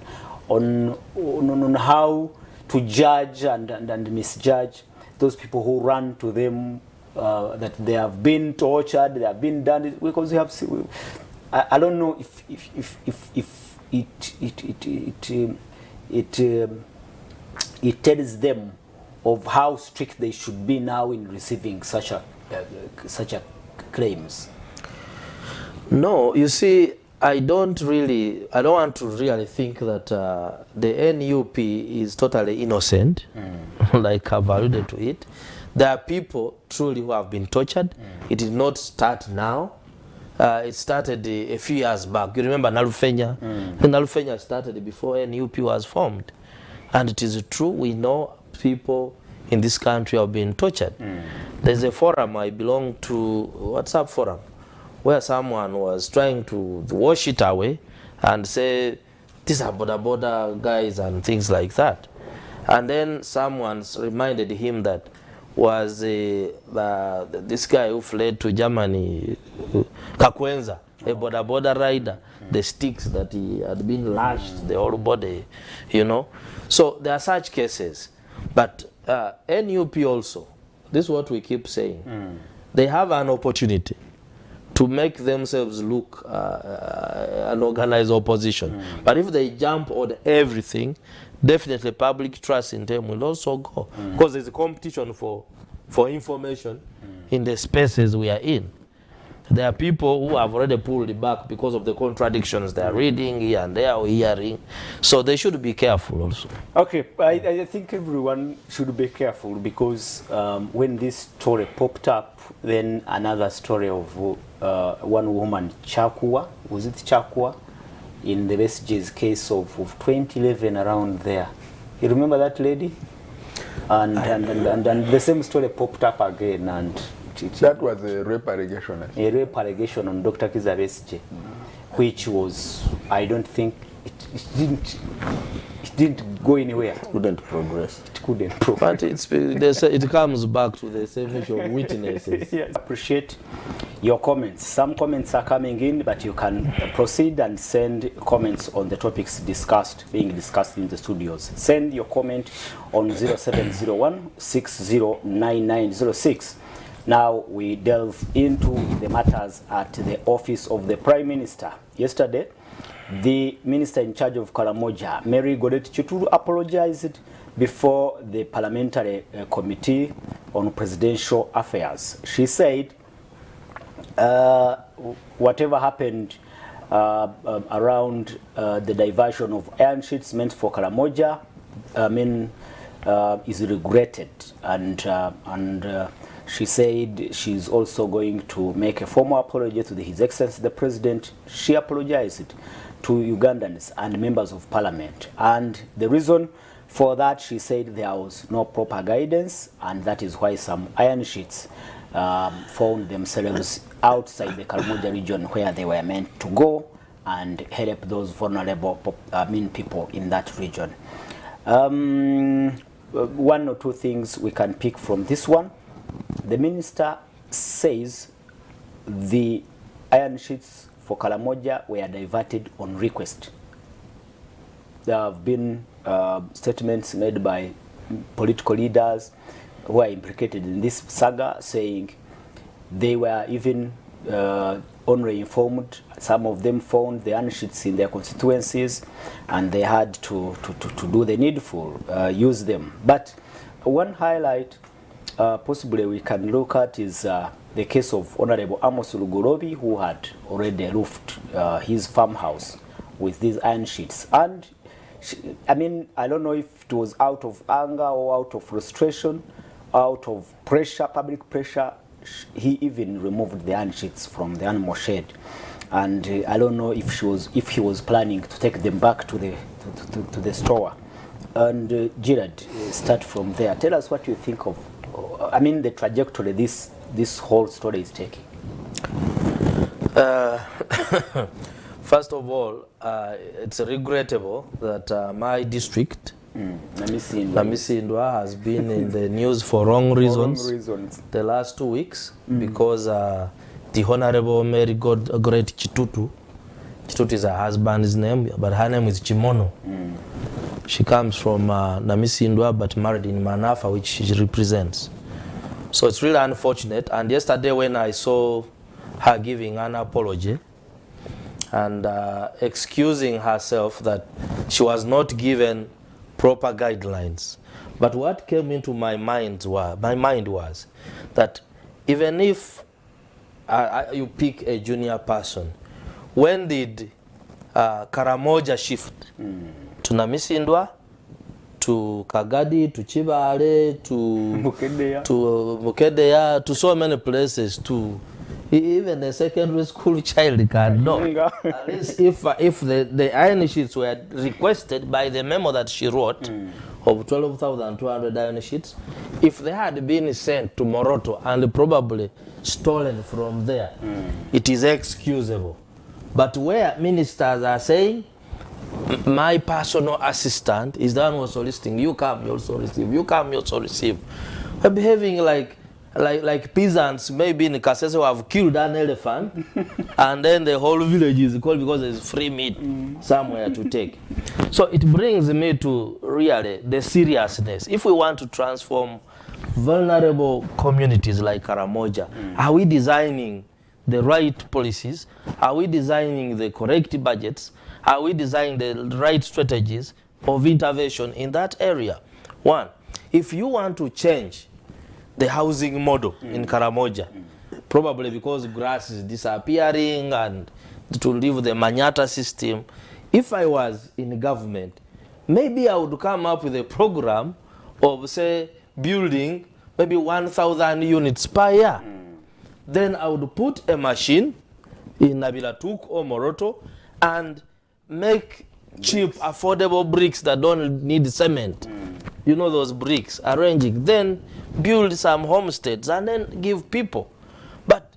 on how to judge and misjudge those people who run to them, that they have been tortured, they have been done it, because we have seen, I don't know if it tells them of how strict they should be now in receiving such a claims. No, you see, I don't want to really think that the NUP is totally innocent, like I've alluded to it. There are people truly who have been tortured. It did not start now. It started a few years back. You remember Nalufenya? Nalufenya started before NUP was formed. And it is true, we know people in this country have been tortured. There's a forum I belong to, WhatsApp forum, where someone was trying to wash it away and say, these are border guys and things like that. And then someone reminded him that was this guy who fled to Germany, Kakwenza, a border rider, the sticks that he had been lashed, the whole body, you know. So there are such cases. But NUP also, this is what we keep saying, they have an opportunity to make themselves look an organized opposition. But if they jump on everything, definitely public trust in them will also go. Because there's a competition for information in the spaces we are in. There are people who have already pulled back because of the contradictions they are reading here and there or hearing. So they should be careful also. Okay, I think everyone should be careful, because when this story popped up, then another story of one woman, Chakwa, was it Chakwa, in the SG's case of 2011 around there. You remember that lady? And the same story popped up again, and that was a rape allegation. A rape allegation on Dr. Kiza Besigye, which was, I don't think, it didn't go anywhere. It couldn't progress. It couldn't progress. But it comes back to the same issue of witnesses. Yes. Appreciate your comments. Some comments are coming in, but you can proceed and send comments on the topics being discussed in the studios. Send your comment on 0701 609906. Now we delve into the matters at the office of the Prime Minister. Yesterday, the minister in charge of KARAMOJA, Mary Godet Chituru, apologized before the Parliamentary Committee on Presidential Affairs. She said, whatever happened around the diversion of iron sheets meant for KARAMOJA, is regretted, and she said she's also going to make a formal apology to His Excellency the President. She apologized to Ugandans and members of Parliament, and the reason for that, she said, there was no proper guidance, and that is why some iron sheets found themselves outside the KARAMOJA region where they were meant to go and help those vulnerable people in that region. One or two things we can pick from this one. The minister says the iron sheets for KARAMOJA were diverted on request. There have been statements made by political leaders who are implicated in this saga, saying they were even only informed. Some of them found the iron sheets in their constituencies, and they had to do the needful, use them. But one highlight possibly we can look at is the case of Honorable Amos Lugorobi, who had already roofed his farmhouse with these iron sheets. And I don't know if it was out of anger or out of frustration, out of pressure, public pressure. He even removed the iron sheets from the animal shed, and I don't know if he was planning to take them back to the store. And Gerard, start from there. Tell us what you think of, the trajectory this whole story is taking. First of all, it's regrettable that my district, Namisindwa, has been in the news for wrong reasons, the last 2 weeks, because the Honorable Mary Godet Chitutu is her husband's name, but her name is Chimono. She comes from Namisindwa, but married in Manafa, which she represents. So it's really unfortunate. And yesterday when I saw her giving an apology and excusing herself that she was not given proper guidelines. But what came into my mind was that even if you pick a junior person, when did KARAMOJA shift to Namisindwa, to Kagadi, to Chibale, to Mukedeya, to so many places, to even a secondary school child can know. At least if the iron sheets were requested by the memo that she wrote of 12,200 iron sheets, if they had been sent to Moroto and probably stolen from there, it is excusable. But where ministers are saying, my personal assistant is the one who was soliciting, you come, you also receive, you come, you also receive. We're behaving like peasants, maybe in Kasese, who have killed an elephant, and then the whole village is called because there's free meat somewhere to take. So it brings me to really the seriousness. If we want to transform vulnerable communities like KARAMOJA, are we designing the right policies? Are we designing the correct budgets? Are we designing the right strategies of intervention in that area? One, if you want to change the housing model in KARAMOJA, probably because grass is disappearing and to leave the Manyata system, if I was in government, maybe I would come up with a program of, say, building maybe 1,000 units per year. Then I would put a machine in Nabilatuk or Moroto and make cheap, affordable bricks that don't need cement. You know those bricks, arranging. Then build some homesteads and then give people. But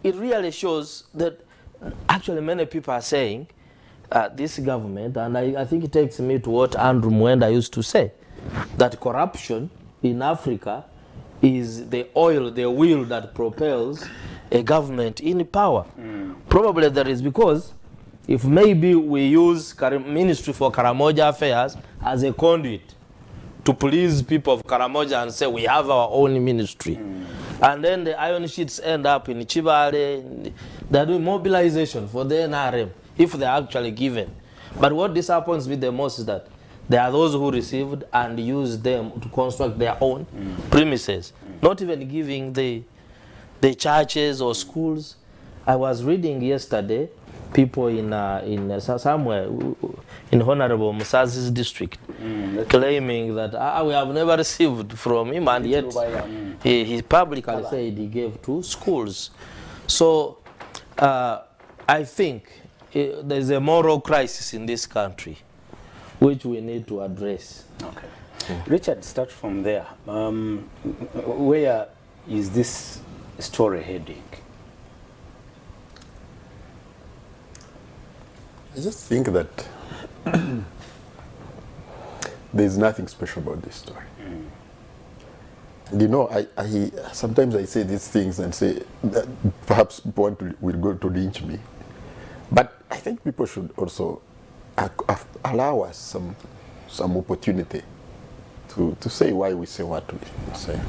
it really shows that actually many people are saying this government, and I think it takes me to what Andrew Mwenda used to say, that corruption in Africa is the oil, the wheel that propels a government in power. Probably there is, because if maybe we use Ministry for Karamoja Affairs as a conduit to please people of Karamoja and say we have our own ministry, and then the iron sheets end up in Chibale, they're doing mobilization for the NRM if they're actually given. But what disappoints me the most is that there are those who received and used them to construct their own premises, not even giving the churches or schools. I was reading yesterday, people in somewhere in Honorable Musazi's district claiming that we have never received from him, and yet he publicly said he gave to schools. So I think there's a moral crisis in this country which we need to address. Okay. Richard, start from there. Where is this story heading? I just think that there's nothing special about this story. You know, I sometimes I say these things and say that perhaps people will go to lynch me, but I think people should also allow us some opportunity to say why we say what we say.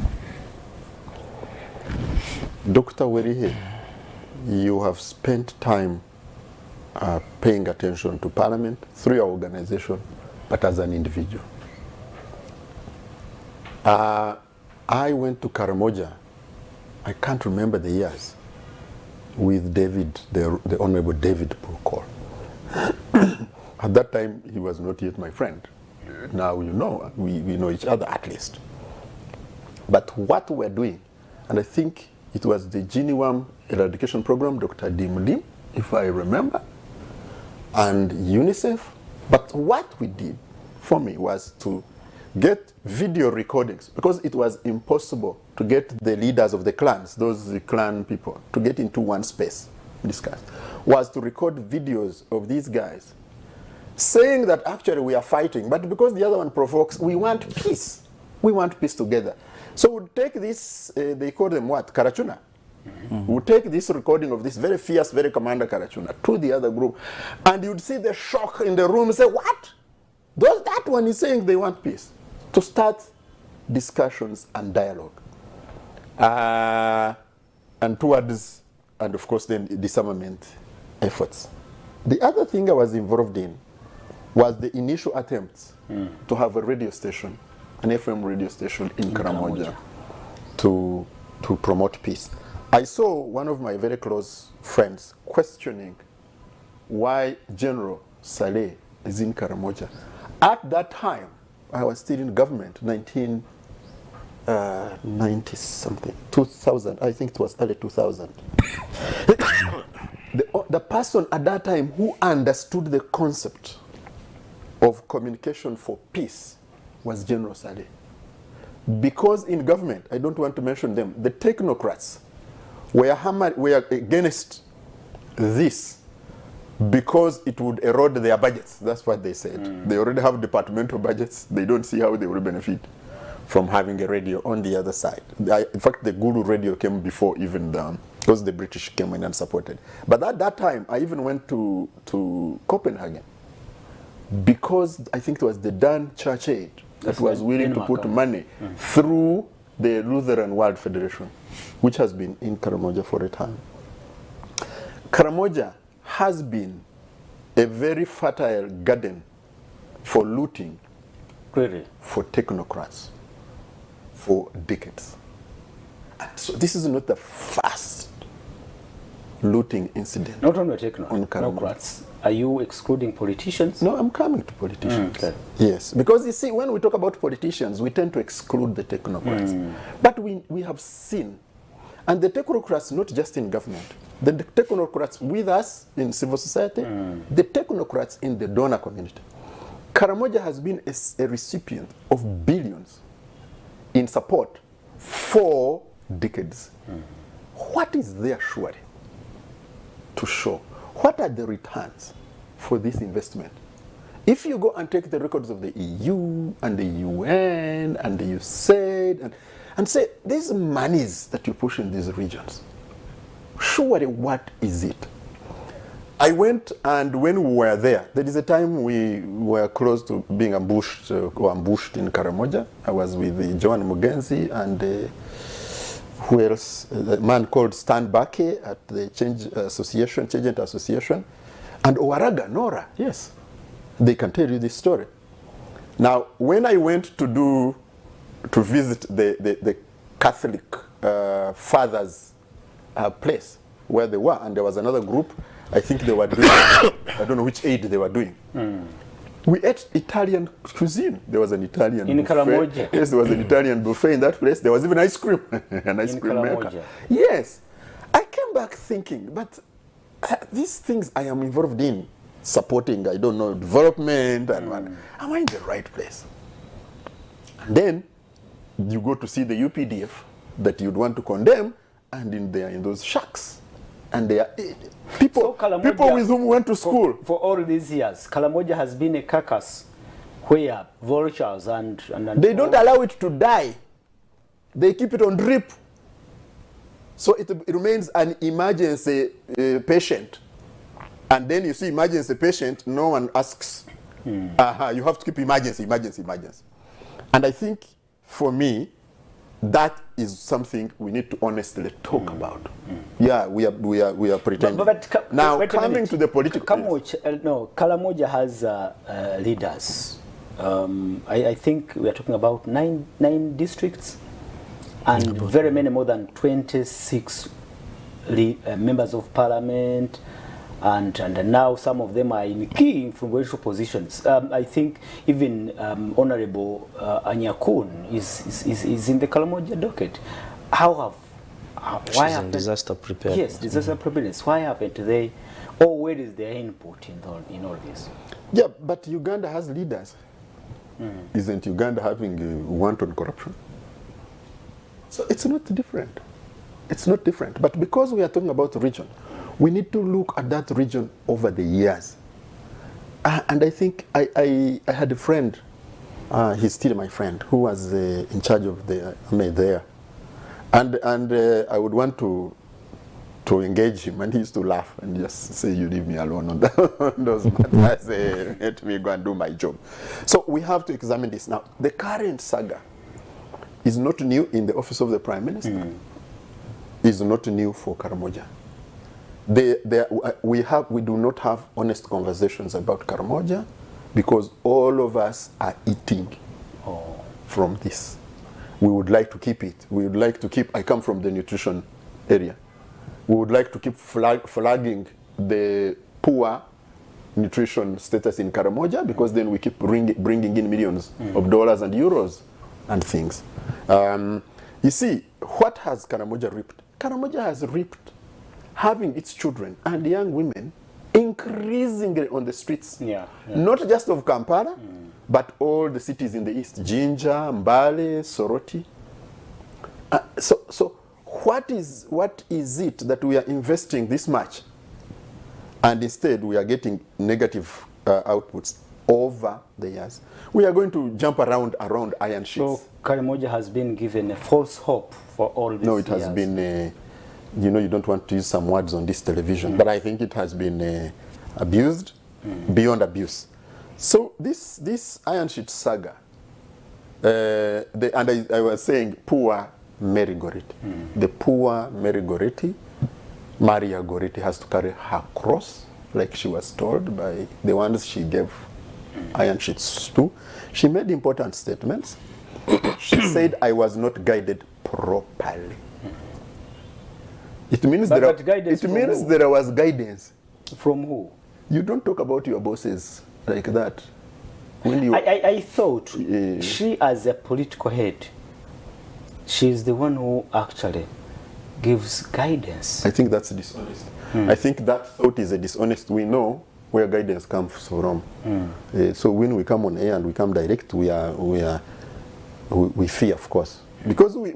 Dr. Werihe, you have spent time paying attention to Parliament through your organization, but as an individual. I went to Karamoja, I can't remember the years, with David, the Honorable David Purcell. At that time, he was not yet my friend. Now, you know, we know each other at least. But what we're doing, and I think it was the Gini eradication program, Dr. Dimlim, if I remember, and UNICEF. But what we did for me was to get video recordings, because it was impossible to get the leaders of the clans, those clan people, to get into one space, discuss, was to record videos of these guys saying that actually we are fighting, but because the other one provokes, we want peace. We want peace together. So we'll take this, they call them what? Karachuna. We'll take this recording of this very fierce, very commander Karachuna to the other group, and you'd see the shock in the room and say, what? That one is saying they want peace. To start discussions and dialogue. And towards, and of course then disarmament efforts. The other thing I was involved in was the initial attempts to have a radio station, an FM radio station in Karamoja to promote peace. I saw one of my very close friends questioning why General Saleh is in Karamoja. At that time, I was still in government, 1990 something, 2000, I think it was early 2000. The person at that time who understood the concept of communication for peace was General Saleh. Because in government, I don't want to mention them, the technocrats were against this because it would erode their budgets. That's what they said. They already have departmental budgets. They don't see how they will benefit from having a radio on the other side. In fact, the Guru radio came before even because the British came in and supported. But at that time, I even went to Copenhagen because I think it was the Dan Church Aid that was willing to put money through the Lutheran World Federation, which has been in Karamoja for a time. Karamoja has been a very fertile garden for looting, Really? for technocrats, for decades. And so this is not the first looting incident. Not only On technocrats. Are you excluding politicians? No, I'm coming to politicians. Okay. Yes, because you see, when we talk about politicians, we tend to exclude the technocrats. But we have seen, and the technocrats not just in government, the technocrats with us in civil society, the technocrats in the donor community. Karamoja has been a recipient of billions in support for decades. What is there surely to show? What are the returns for this investment? If you go and take the records of the EU and the UN and the USAID and say, these monies that you push in these regions, surely what is it? I went, and when we were there is a time we were close to being ambushed in Karamoja. I was with Joan Mugenzi and who else? A man called Stan Bake at the Change Agent Association, and Owaraga, Nora. Yes, they can tell you this story. Now, when I went to visit the Catholic fathers' place where they were, and there was another group, I think they were doing, I don't know which aid they were doing. We ate Italian cuisine. There was an Italian in buffet. KARAMOJA. Yes, there was an Italian buffet in that place. There was even ice cream, an ice cream maker. KARAMOJA. Yes. I came back thinking, but these things I am involved in, supporting, I don't know, development, and what, am I in the right place? And then you go to see the UPDF that you'd want to condemn, and they are in those shacks. And they are people with whom we went to school. For all these years, KARAMOJA has been a carcass where vultures and they don't allow it to die. They keep it on drip. So it remains an emergency patient. And then you see emergency patient, no one asks. You have to keep emergency. And I think for me, that is something we need to honestly talk about. Yeah, we are pretending. Now, coming to the political... KARAMOJA has leaders. I think we are talking about nine districts and very many, more than 26 members of parliament. And now some of them are in key influential positions. I think even Honorable Anyakun is in the KARAMOJA docket. Why have disaster preparedness? Yes, disaster preparedness. Why haven't they? Or where is their input in all this? Yeah, but Uganda has leaders. Isn't Uganda having a wanton corruption? So it's not different. It's not different. But because we are talking about the region, we need to look at that region over the years. And I think I had a friend, he's still my friend, who was in charge of the army there. And I would want to engage him, and he used to laugh and just say, you leave me alone on those matters, let me go and do my job. So we have to examine this. Now, the current saga is not new in the office of the Prime Minister. Is not new for KARAMOJA. We do not have honest conversations about KARAMOJA because all of us are eating from this. We would like to keep it. We would like to keep, I come from the nutrition area. We would like to keep flagging the poor nutrition status in KARAMOJA because then we keep bringing in millions of dollars and euros and things. You see, what has KARAMOJA reaped? KARAMOJA has reaped having its children and young women increasingly on the streets, not just of Kampala, but all the cities in the east, Jinja, Mbale, Soroti. So what is it that we are investing this much, and instead we are getting negative outputs over the years? We are going to jump around iron sheets. So KARAMOJA has been given a false hope for all these years. No, it has been, you know, you don't want to use some words on this television, but I think it has been abused beyond abuse. So this iron sheet saga, and I was saying poor Mary Goriti. The poor Mary Goriti, Maria Goriti, has to carry her cross like she was told by the ones she gave iron sheets to. She made important statements. She said, I was not guided properly. It means, there was guidance. From who? You don't talk about your bosses like that. When you, I thought she, as a political head, she's the one who actually gives guidance. I think that's dishonest. I think that thought is a dishonest. We know where guidance comes from. So when we come on air and we come direct, we fear, of course. Because we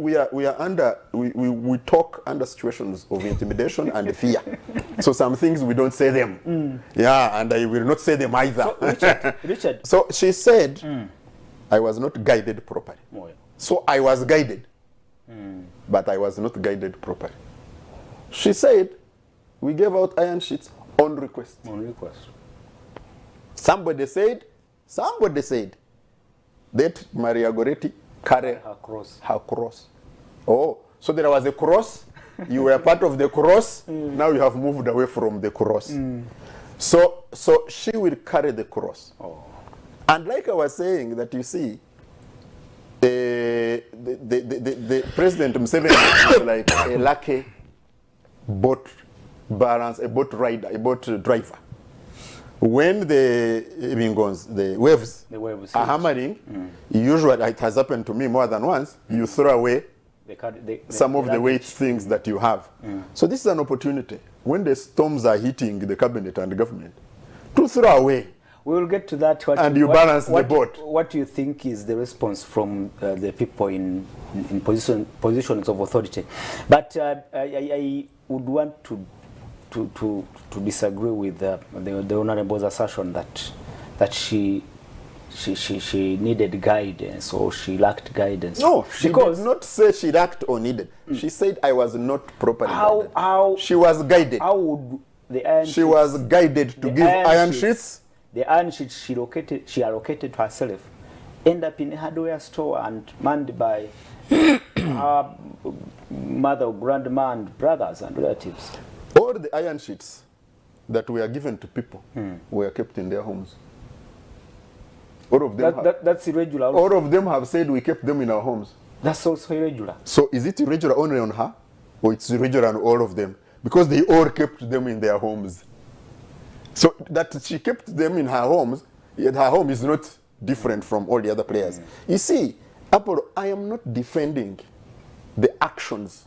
talk under situations of intimidation and fear. So some things we don't say them. Yeah, and I will not say them either. So, Richard. So she said, I was not guided properly. So I was guided, but I was not guided properly. She said, We gave out iron sheets on request. On request. Somebody said, let Maria Goretti carry her cross. Oh, so there was a cross. You were part of the cross. Now you have moved away from the cross. So she will carry the cross. Oh. And like I was saying, that you see, the President Museveni is like a lucky boat balance, a boat rider, a boat driver. When the waves are hammering, usually it has happened to me more than once, you throw away some of the weight things that you have. So this is an opportunity when the storms are hitting the cabinet and the government to throw away. We will get to that. Balance the boat. What do you think is the response from the people in positions of authority? But I would want to disagree with the Honorable's assertion that she needed guidance or she lacked guidance. No, she did not say she lacked or needed. She said I was not properly guided. How she was guided. How would the iron she was guided to give iron sheets? The iron sheets she allocated to herself end up in a hardware store and manned by her mother, grandma, and brothers and relatives. All the iron sheets that were given to people were kept in their homes. All of them that's irregular. Also. All of them have said we kept them in our homes. That's also irregular. So is it irregular only on her, or it's irregular on all of them? Because they all kept them in their homes. So that she kept them in her homes, yet her home is not different from all the other players. You see, Apollo, I am not defending the actions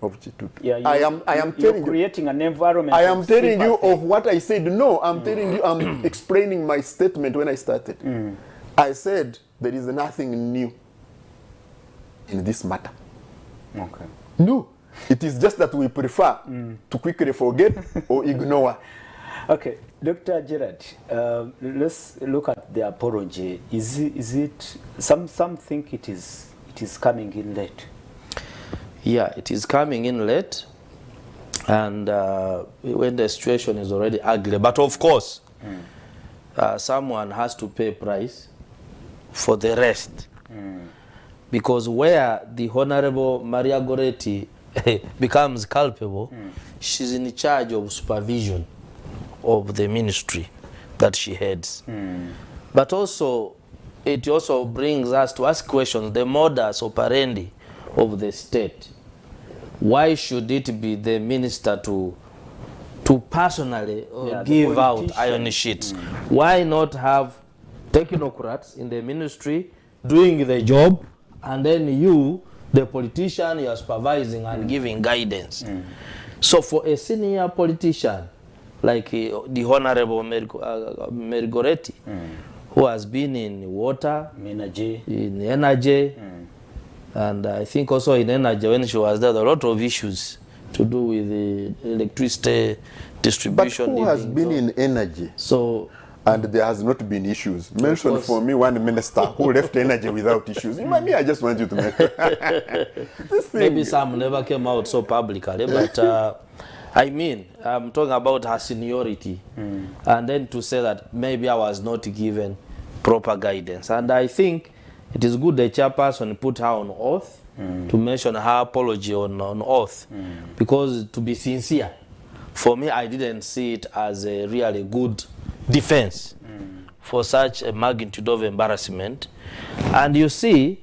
of G2. Yeah, I am telling you, creating an environment. I am telling you of what I said. No, I'm telling you, I'm explaining my statement when I started. I said there is nothing new in this matter. Okay. No, it is just that we prefer to quickly forget or ignore. Okay, Dr. Gerard, let's look at the apology. Is it some think it is coming in late? Yeah, it is coming in late, and when the situation is already ugly. But of course, someone has to pay price for the rest, because where the Honorable Maria Goretti becomes culpable, she's in charge of supervision of the ministry that she heads. But also, it also brings us to ask questions, the modus operandi of the state. Why should it be the minister to personally give out iron sheets? Why not have technocrats in the ministry doing the job, and then you, the politician, you are supervising and giving guidance? So for a senior politician like the Honorable Mary Goretti, who has been in water, in energy, and I think also in energy when she was there, there were a lot of issues to do with the electricity distribution. But who has been in energy? So, and there has not been issues. Mention for me one minister who left energy without issues. Me, I just want you to make this thing. Maybe some never came out so publicly, but I mean, I'm talking about her seniority, and then to say that maybe I was not given proper guidance. And I think it is good the chairperson put her on oath to mention her apology on oath, because to be sincere, for me, I didn't see it as a really good defense for such a magnitude of embarrassment. And you see,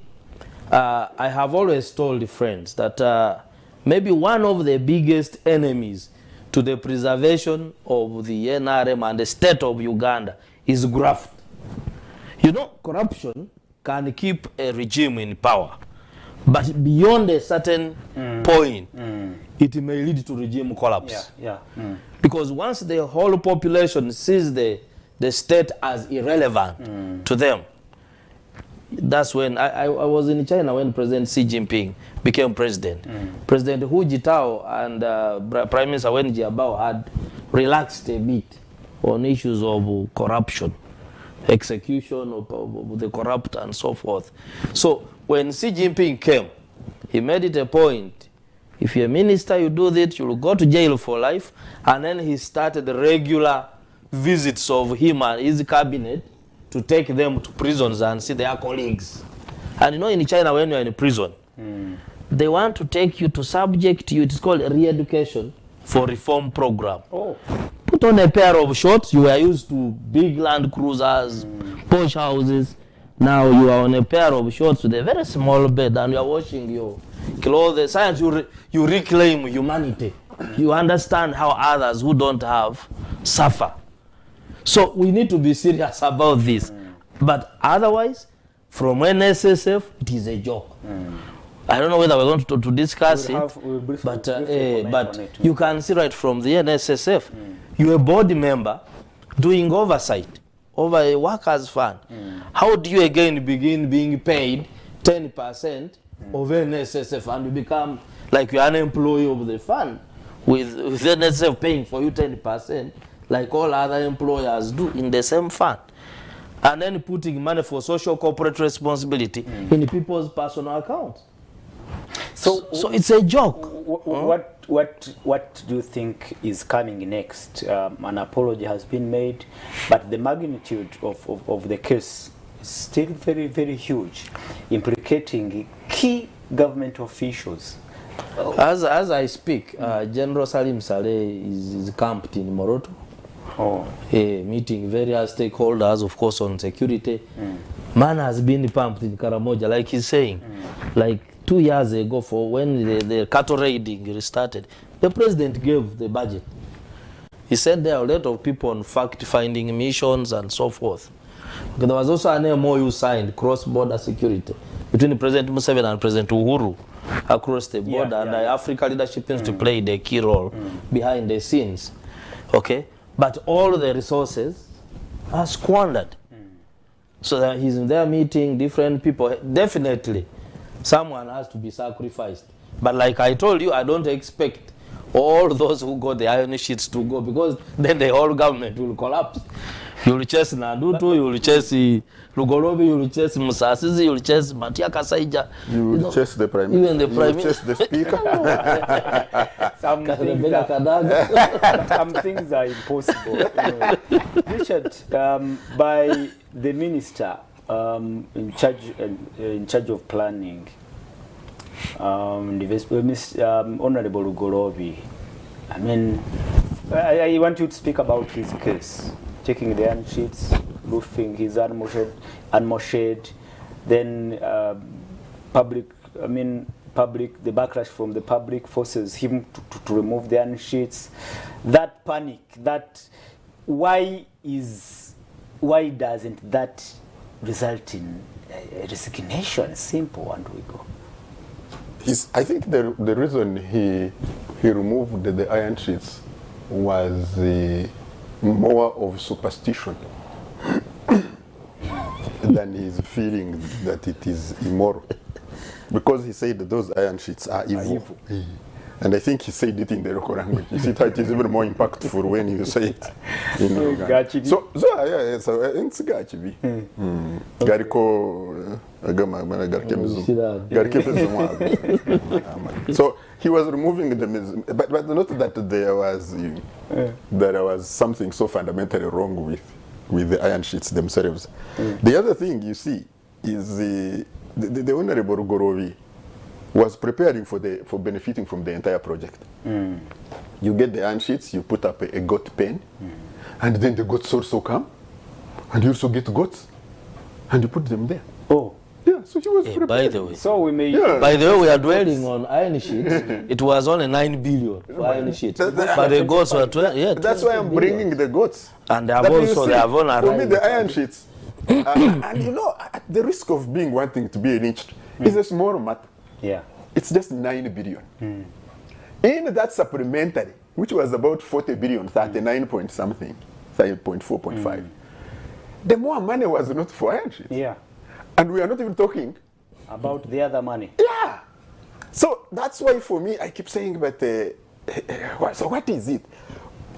I have always told friends that maybe one of the biggest enemies to the preservation of the NRM and the state of Uganda is graft. You know, corruption can keep a regime in power, but beyond a certain point, it may lead to regime collapse. Because once the whole population sees the state as irrelevant to them, that's when I was in China when President Xi Jinping became president. President Hu Jintao and Prime Minister Wen Jiabao had relaxed a bit on issues of corruption, execution of the corrupt and so forth. So when Xi Jinping came, he made it a point If you're a minister, you do that, you'll go to jail for life. And then he started regular visits of him and his cabinet to take them to prisons and see their colleagues. And you know, in China, when you're in prison, they want to take you to subject you, it's called re-education for reform program. Oh. Put on a pair of shorts. You were used to big Land Cruisers, posh houses. Now you are on a pair of shorts with a very small bed and you are washing your clothes. Science, you reclaim humanity. You understand how others who don't have suffer. So we need to be serious about this. But otherwise, from NSSF, it is a joke. I don't know whether we're going to discuss we'll but you can see right from the NSSF, you're a board member doing oversight over a workers' fund. How do you again begin being paid 10% of NSSF and you become like you're an employee of the fund with NSSF paying for you 10% like all other employers do in the same fund? And then putting money for social corporate responsibility in people's personal accounts. So it's a joke. What do you think is coming next? An apology has been made, but the magnitude of the case is still very, very huge, implicating key government officials. As I speak, General Salim Saleh is camped in Moroto. Meeting various stakeholders, of course, on security. Man has been pumped in KARAMOJA, like he's saying. Like 2 years ago, for when the cattle raiding restarted, the president gave the budget. He said there are a lot of people on fact-finding missions and so forth. There was also an MOU signed, cross-border security, between President Museveni and President Uhuru across the border, and the Africa Leadership Institute played a key role behind the scenes. Okay? But all the resources are squandered. So that he's in there meeting different people. Definitely, someone has to be sacrificed. But like I told you, I don't expect all those who got the iron sheets to go, because then the whole government will collapse. You will chase Nadutu, you will chase Lugolobi, you will chase Musasizi, you will chase Matia Kasaija. You will chase the Prime Minister. Even the Prime Minister. You will chase the Speaker. Some things are impossible. Richard, by the minister in charge of planning, Honorable Lugolobi, I mean, I want you to speak about his case. Checking the iron sheets, roofing his animal shed, then the backlash from the public forces him to remove the iron sheets. That panic, why doesn't that result in a resignation? Simple, and we go. I think the reason he removed the iron sheets was more of superstition than his feeling that it is immoral. Because he said that those iron sheets are evil. And I think he said it in the local language. You see, it is even more impactful when you say it in Uganda. So it's Gachibi. So he was removing them, but not that there was something so fundamentally wrong with the iron sheets themselves. The other thing you see is the Honorable Gorovi was preparing for benefiting from the entire project. You get the iron sheets, you put up a goat pen, and then the goats also come, and you also get goats, and you put them there. Oh. Yeah, so he was prepared. By the way, so we may. Yeah. By the way, we are dwelling on iron sheets. It was only 9 billion for iron sheets, but the goats were 12. That's why I'm bringing the goats. And they have also for me, the iron sheets. And you know, at the risk of wanting to be lynched, it's a small matter. Yeah. It's just 9 billion. In that supplementary, which was about 40 billion, 39 point something, 39.4.5, the more money was not for iron sheets. Yeah. And we are not even talking about the other money. Yeah. So that's why for me, I keep saying, but so what is it?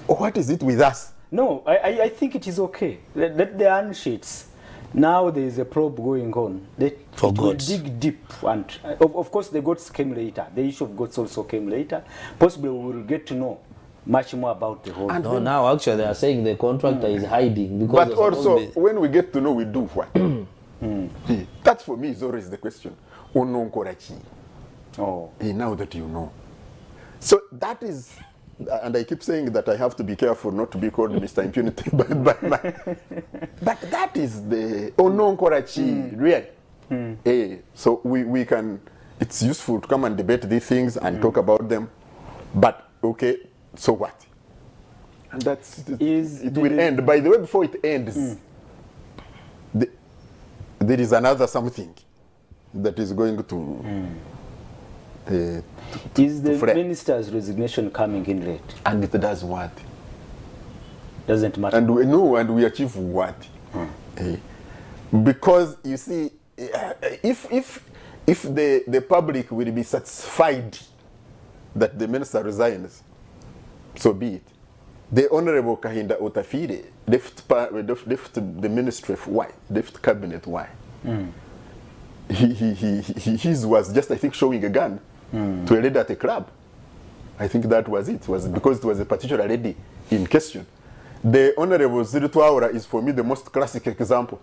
What is it with us? No, I think it is okay. Let the iron sheets Now there is a probe going on. For it will goats. dig deep, and of course the goats came later. The issue of goats also came later. Possibly we will get to know much more about the whole. No, now actually they are saying the contractor is hiding because. But also, when we get to know, we do what? That for me is always the question. Oh. Now that you know. So that is, and I keep saying that I have to be careful not to be called Mr. Impunity, but that is the Ononkorachi, really. So we can, it's useful to come and debate these things and talk about them, but okay, so what? And that's, it will end. By the way, before it ends, there is another something that is going to is the flare. minister's resignation coming in late? And it does what? Doesn't matter. And we know, and we achieve what? Because you see, if the public will be satisfied that the minister resigns, so be it. The Honorable Kahinda Otafire left the ministry of why? Left cabinet why? His was just, I think, showing a gun to a lady at a club. I think that was it. It was because it was a particular lady in question. The Honorable Ziritu Aura is for me the most classic example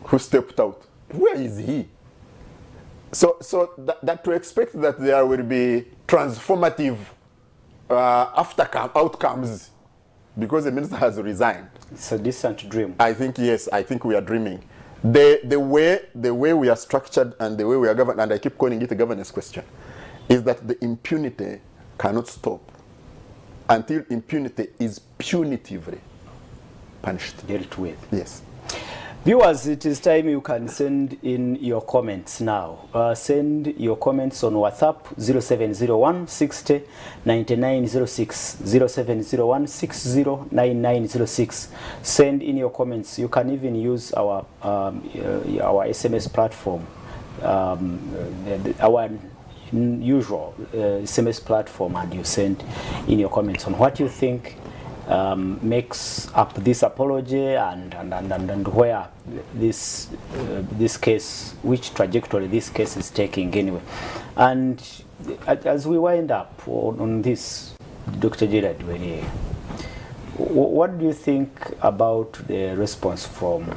who stepped out. Where is he? So that to expect that there will be transformative outcomes because the minister has resigned. It's a distant dream. I think, yes, I think we are dreaming. The way we are structured and the way we are governed, and I keep calling it a governance question, is that the impunity cannot stop until impunity is punitively punished. Dealt with. Yes. Viewers, it is time you can send in your comments now. Send your comments on WhatsApp 0701 60 9906 0701 60 9906. Send in your comments. You can even use our SMS platform, our usual SMS platform, and you send in your comments on what you think makes up this apology and where this case, which trajectory this case is taking anyway. And as we wind up on this, Dr. Gerard, what do you think about the response from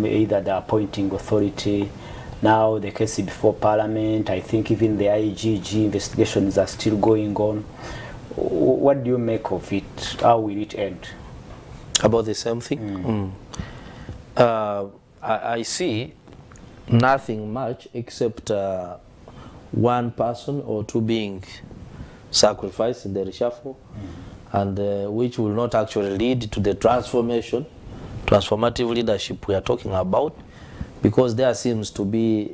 either the appointing authority, now the case before Parliament? I think even the IGG investigations are still going on. What do you make of it? How will it end? About the same thing? I see nothing much except one person or two being sacrificed in the reshuffle, and which will not actually lead to the transformative leadership we are talking about, because there seems to be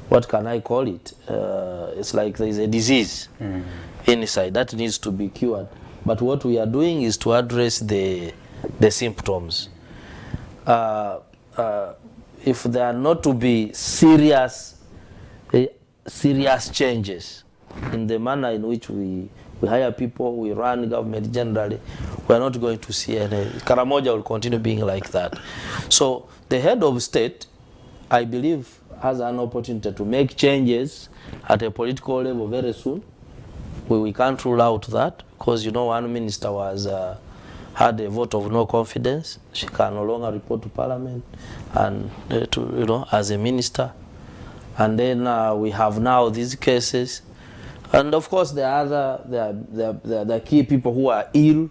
what can I call it? It's like there is a disease inside that needs to be cured. But what we are doing is to address the symptoms. If there are not to be serious changes in the manner in which we hire people, we run government generally, we are not going to see any. KARAMOJA will continue being like that. So the head of state, I believe, has an opportunity to make changes at a political level very soon. We can't rule out that, because you know one minister was had a vote of no confidence. She can no longer report to Parliament and as a minister. And then we have now these cases, and of course there are the key people who are ill,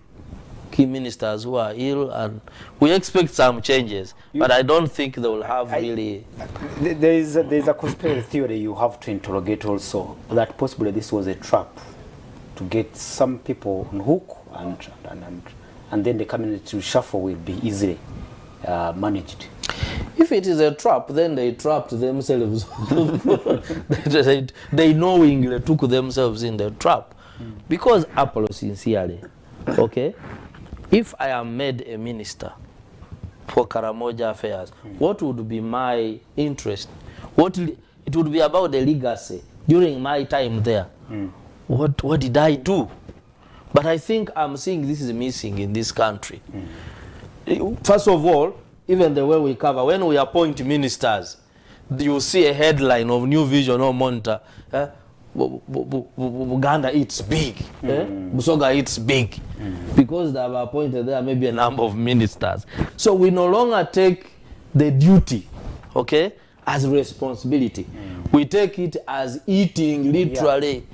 key ministers who are ill, and we expect some changes, but I don't think they will have really. There is a conspiracy theory you have to interrogate also, that possibly this was a trap to get some people on hook, and then the cabinet reshuffle will be easily managed. If it is a trap, then they trapped themselves. they knowingly took themselves in the trap. Because Apollo, sincerely, okay, if I am made a minister for KARAMOJA affairs, what would be my interest? It would be about the legacy during my time there. What did I do? But I think I'm seeing this is missing in this country. first of all, even the way we cover, when we appoint ministers, you see a headline of New Vision or Monitor, Buganda eats big, Busoga eats big, because they have appointed there maybe a number of ministers. So we no longer take the duty, okay, as responsibility. We take it as eating, literally.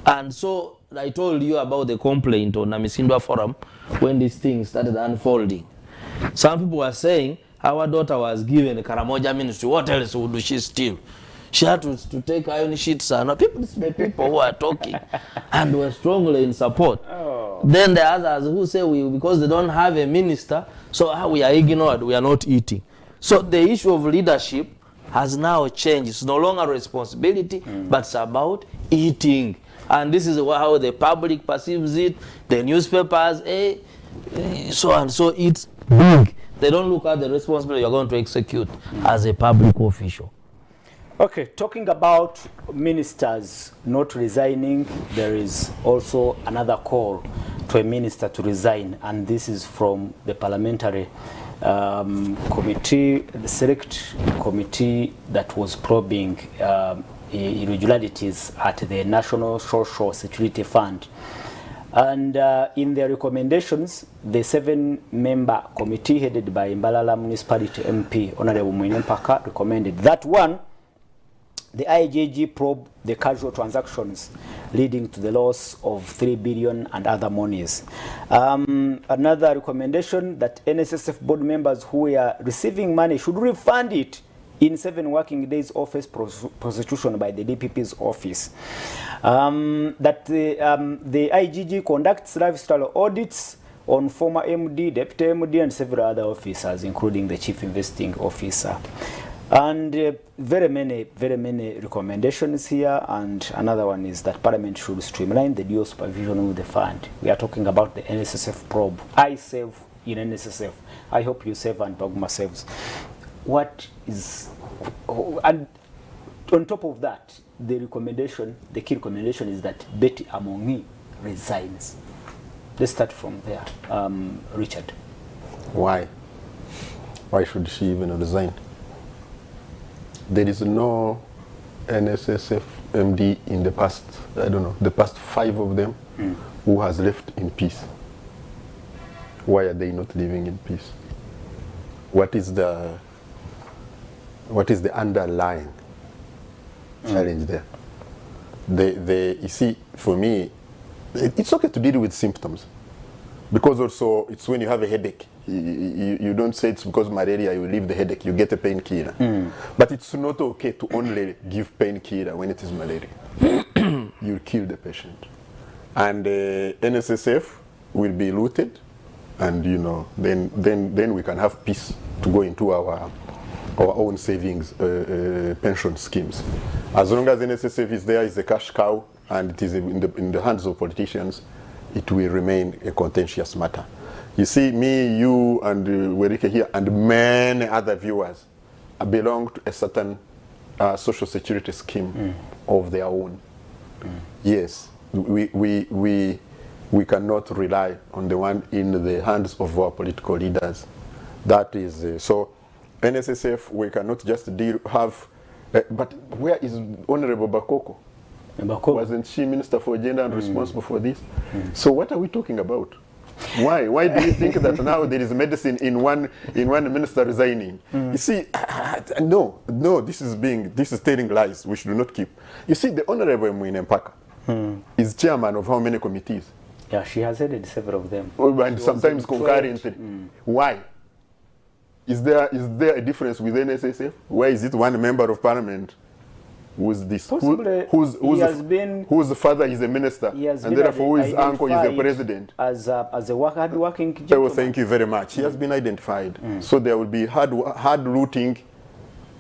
And so I told you about the complaint on Namisindwa Forum when this thing started unfolding. Some people were saying our daughter was given a KARAMOJA ministry. What else would she steal? She had to take iron sheets. And people who are talking and were strongly in support. Then the others who say because they don't have a minister, so we are ignored, we are not eating. So the issue of leadership has now changed. It's no longer responsibility, but it's about eating. And this is how the public perceives it, the newspapers, so and so it's big. They don't look at the responsibility you're going to execute as a public official. Okay, talking about ministers not resigning, there is also another call to a minister to resign, and this is from the parliamentary committee, the select committee that was probing irregularities at the National Social Security Fund. And in their recommendations, the 7-member committee headed by Mbalala Municipality MP Honorable Mwinempaka recommended that one, the IGG probe the casual transactions leading to the loss of 3 billion and other monies. Another recommendation that NSSF board members who are receiving money should refund it in 7 working days office prosecution by the DPP's office. That the IGG conducts lifestyle audits on former MD, Deputy MD and several other officers, including the Chief Investing Officer. And very many recommendations here. And another one is that Parliament should streamline the dual supervision of the fund. We are talking about the NSSF probe. I save in NSSF. I hope you save and Baguma saves. What is, and on top of that, the recommendation, the key recommendation is that Betty Amongi resigns. Let's start from there. Richard. Why? Why should she even resign? There is no NSSF MD in the past, I don't know, the past 5 of them who has left in peace. Why are they not living in peace? What is the underlying challenge there? You see, for me, it's okay to deal with symptoms, because also it's when you have a headache. You don't say it's because malaria, you leave the headache, you get a painkiller. But it's not okay to only give painkiller when it is malaria. You'll kill the patient. And NSSF will be looted, and then we can have peace to go into our own savings pension schemes. As long as NSSF is there, is a cash cow, and it is in the hands of politicians, it will remain a contentious matter. You see, me, you, and Werike here, and many other viewers belong to a certain social security scheme of their own. Yes, we cannot rely on the one in the hands of our political leaders. That is so. NSSF, we cannot just have. But where is Honorable Bakoko? Wasn't she Minister for Gender and responsible for this? So what are we talking about? Why do you think that now there is medicine in one minister resigning? You see, no, this is telling lies we should not keep. You see, the Honorable Mwinempaka is chairman of how many committees? Yeah, she has headed several of them. And sometimes concurrently. Why? Is there a difference with NSSF? Why is it one member of parliament who's this? Whose father is a minister, and therefore whose uncle is the president? As a hard-working gentleman. Oh, thank you very much. He has been identified. So there will be hard-looting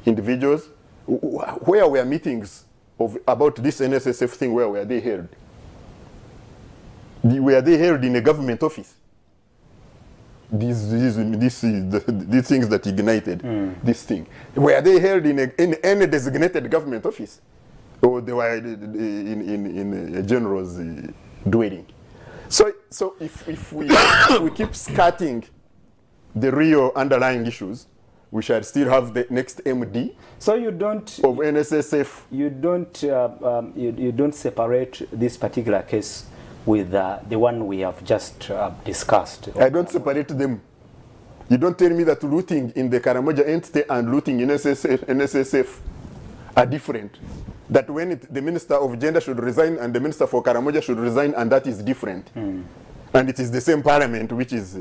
individuals. Where were meetings about this NSSF thing? Where were they held? Were they held in a government office? These things that ignited this thing. Were they held in any designated government office? Or they were in a general's dwelling? So if we keep skirting the real underlying issues, we shall still have the next MD So you don't of NSSF. you don't separate this particular case with the one we have just discussed. I don't separate them. You don't tell me that looting in the KARAMOJA entity and looting in NSSF are different. That when the Minister of Gender should resign and the Minister for KARAMOJA should resign, and that is different. And it is the same parliament, which is...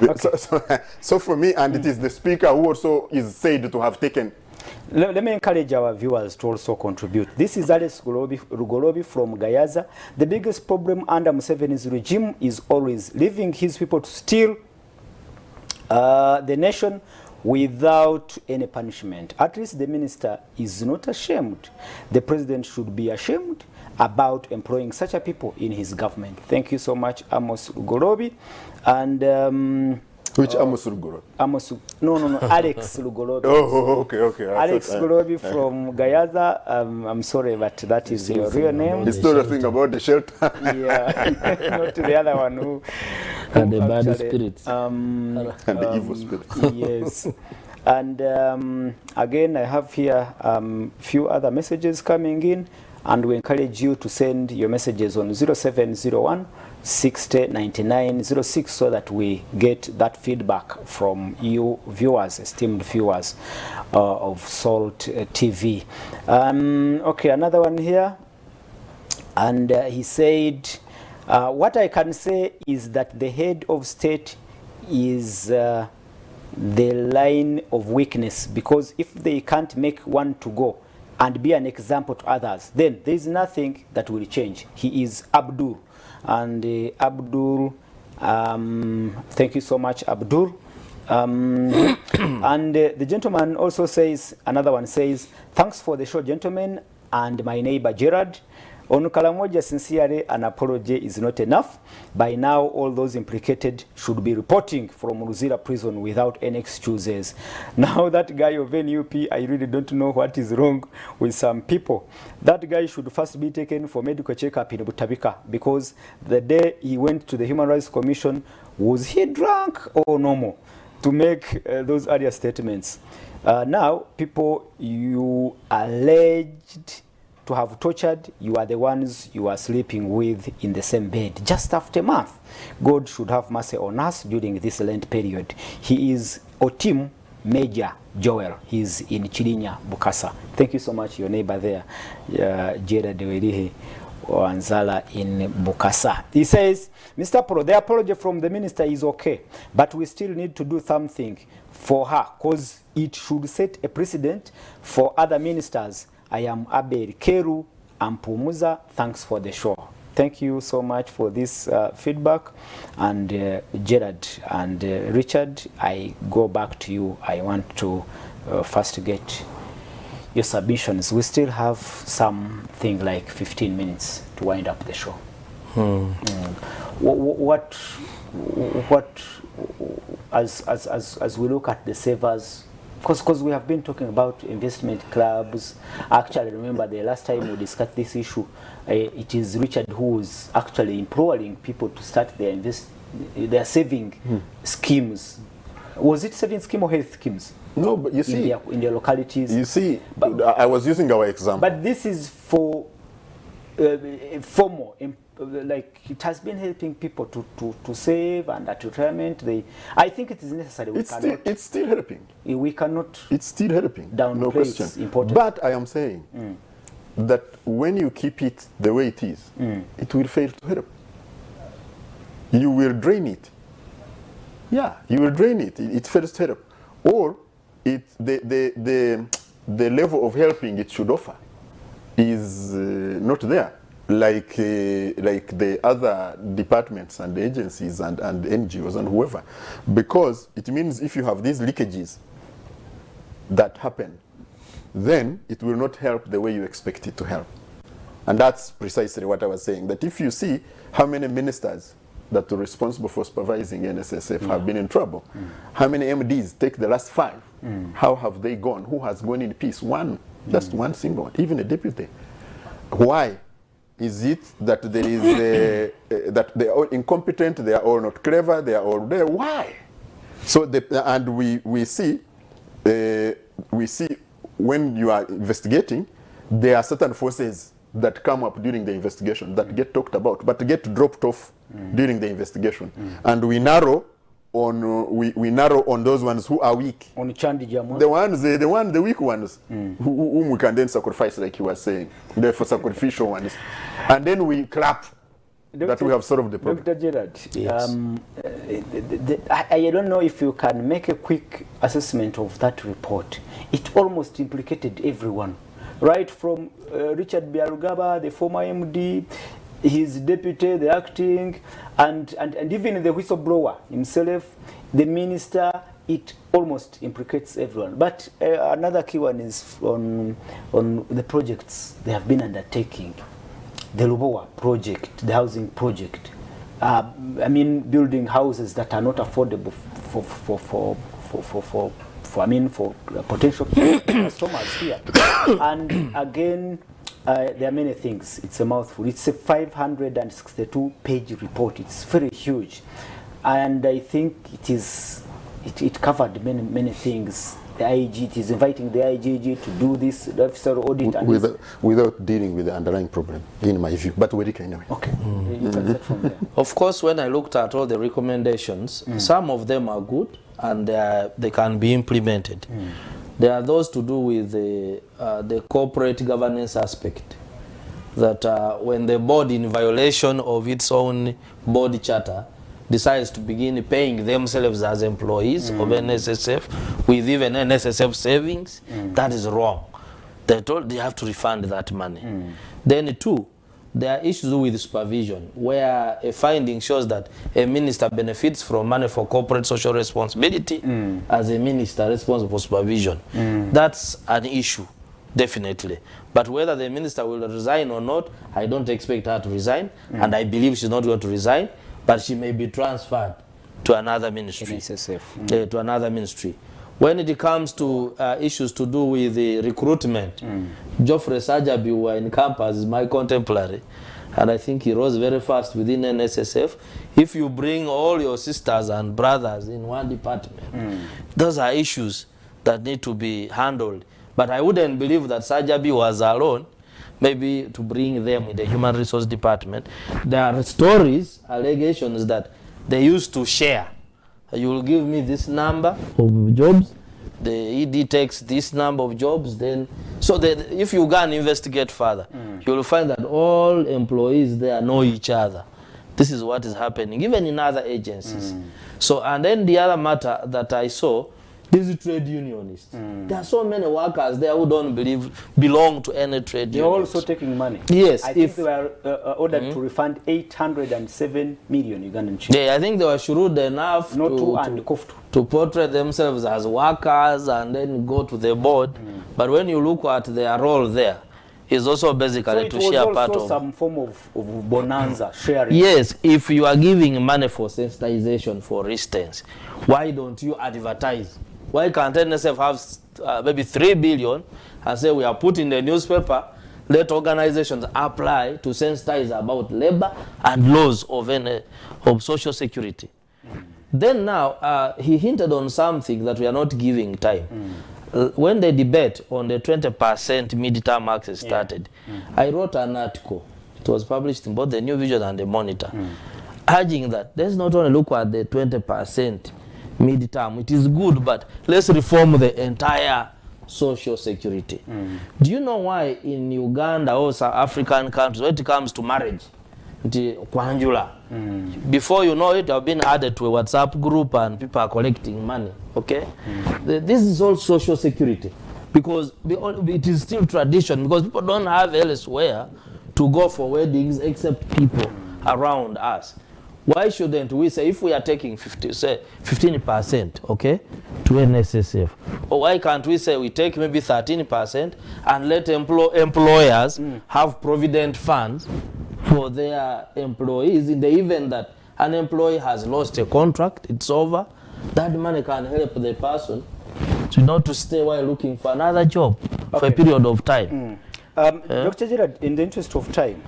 Okay. So for me, and it is the Speaker who also is said to have taken... Let me encourage our viewers to also contribute. This is Alex Rugolobi from Gayaza. The biggest problem under Museveni's regime is always leaving his people to steal the nation without any punishment. At least the minister is not ashamed. The president should be ashamed about employing such a people in his government. Thank you so much, Amos Rugolobi. And Which Amos Rugolobi? No, Alex Rugolobi. Oh, okay. Alex Rugolobi from Gayaza. I'm sorry, but that is your real name. It's not a thing about the shelter. Yeah, not the other one who And the bad actually, spirits. And the evil spirits. Yes. And again, I have here few other messages coming in, and we encourage you to send your messages on 0701 60 99 06 so that we get that feedback from you viewers, esteemed viewers of Salt TV. Okay, another one here. And he said, what I can say is that the head of state is the line of weakness, because if they can't make one to go and be an example to others, then there is nothing that will change. He is Abdul. And Abdul, thank you so much, Abdul. And the gentleman also says, another one says, thanks for the show, gentlemen, and my neighbor Gerard. On KARAMOJA, sincerely, an apology is not enough. By now, all those implicated should be reporting from Luzira prison without any excuses. Now, that guy of NUP, I really don't know what is wrong with some people. That guy should first be taken for medical checkup in Butabika, because the day he went to the Human Rights Commission, was he drunk or normal to make those earlier statements? Now, people you alleged to have tortured, you are the ones you are sleeping with in the same bed just after a month. God should have mercy on us during this Lent period. He is Otim Major Joel. He's in Chirinya, Bukasa. Thank you so much, your neighbor there, Jeda Dewerihe Wanzala in Bukasa. He says, Mr. Pro, the apology from the minister is okay, but we still need to do something for her, because it should set a precedent for other ministers. I am Abel Keru Ampumuza. Thanks for the show. Thank you so much for this feedback. And Gerard and Richard, I go back to you. I want to first get your submissions. We still have something like 15 minutes to wind up the show. What as we look at the savers, because we have been talking about investment clubs. Actually, remember the last time we discussed this issue, it is Richard who is actually imploring people to start their saving schemes. Was it saving scheme or health schemes? No, but you see, in their localities. You see, I was using our example. But this is for formal. Like, it has been helping people to save, and at retirement I think it is necessary. It's still helping. We cannot. It's still helping. No question. Important. But I am saying that when you keep it the way it is, it will fail to help. You will drain it. Yeah, you will drain it. It fails to help, or the level of helping it should offer is not there. Like the other departments and agencies and NGOs and whoever. Because it means if you have these leakages that happen, then it will not help the way you expect it to help. And that's precisely what I was saying, that if you see how many ministers that are responsible for supervising NSSF have been in trouble, how many MDs, take the last 5, how have they gone? Who has gone in peace? One, just one single one, even a deputy. Why? Is it that there is that they are all incompetent, they are all not clever, they are all there? Why? So and we see when you are investigating, there are certain forces that come up during the investigation that get talked about, but get dropped off during the investigation, and we narrow on those ones who are weak. On Chandi Jamu. The weak ones, whom we can then sacrifice, like you were saying, the for sacrificial ones, and then we clap that we have solved the problem. Dr. Gerard, yes. I don't know if you can make a quick assessment of that report. It almost implicated everyone, right from Richard Biarugaba, the former MD, his deputy, the acting, and even the whistleblower himself, the minister. It almost implicates everyone. But another key one is on the projects they have been undertaking. The Lubowa project, the housing project. I mean, building houses that are not affordable for potential customers here. And again, there are many things. It's a mouthful. It's a 562-page report. It's very huge, and I think it covered many things. The IEG, it is inviting the IGG to do this, the officer audit, and without dealing with the underlying problem, in my view. But we can anyway. Okay, you can start from there. Of course, when I looked at all the recommendations, some of them are good and they can be implemented. There are those to do with the corporate governance aspect. That when the board, in violation of its own board charter, decides to begin paying themselves as employees of NSSF with even NSSF savings, that is wrong. They're told they have to refund that money. Then two, there are issues with supervision, where a finding shows that a minister benefits from money for corporate social responsibility as a minister responsible for supervision. That's an issue, definitely. But whether the minister will resign or not, I don't expect her to resign, and I believe she's not going to resign, but she may be transferred to another ministry. To another ministry. When it comes to issues to do with the recruitment, Geoffrey Sajabi, who in campus, is my contemporary, and I think he rose very fast within NSSF. If you bring all your sisters and brothers in one department, those are issues that need to be handled. But I wouldn't believe that Sajabi was alone, maybe to bring them in the human resource department. There are stories, allegations that they used to share. You will give me this number of jobs, the ED takes this number of jobs, then so that if you go and investigate further, you will find that all employees there know each other. This is what is happening, even in other agencies. So, and then the other matter that I saw, these trade unionists. There are so many workers there who don't belong to any trade union. They're also taking money. Yes. I think they were ordered to refund 807 million Ugandan shillings. Yeah, I think they were shrewd enough to portray themselves as workers and then go to the board. But when you look at their role there, it's also basically to share part of... So it was also some form of bonanza, sharing. Yes, if you are giving money for sensitization, for instance, why don't you advertise? Why can't NSF have maybe 3 billion and say we are put in the newspaper, let organizations apply to sensitize about labor and laws of social security? Then now, he hinted on something that we are not giving time. When the debate on the 20% midterm access started, I wrote an article. It was published in both the New Vision and the Monitor, urging that let's not only look at the 20% midterm. It is good, but let's reform the entire social security. Do you know why in Uganda or South African countries, when it comes to marriage, Kwanjula, before you know it, you have been added to a WhatsApp group and people are collecting money, okay? This is all social security, because it is still tradition, because people don't have elsewhere to go for weddings except people around us. Why shouldn't we say, if we are taking 15%, okay, to NSSF, or why can't we say we take maybe 13% and let employers have provident funds for their employees in the event that an employee has lost a contract, it's over, that money can help the person to not to stay while looking for another job for a period of time. Dr. Gerard, in the interest of time,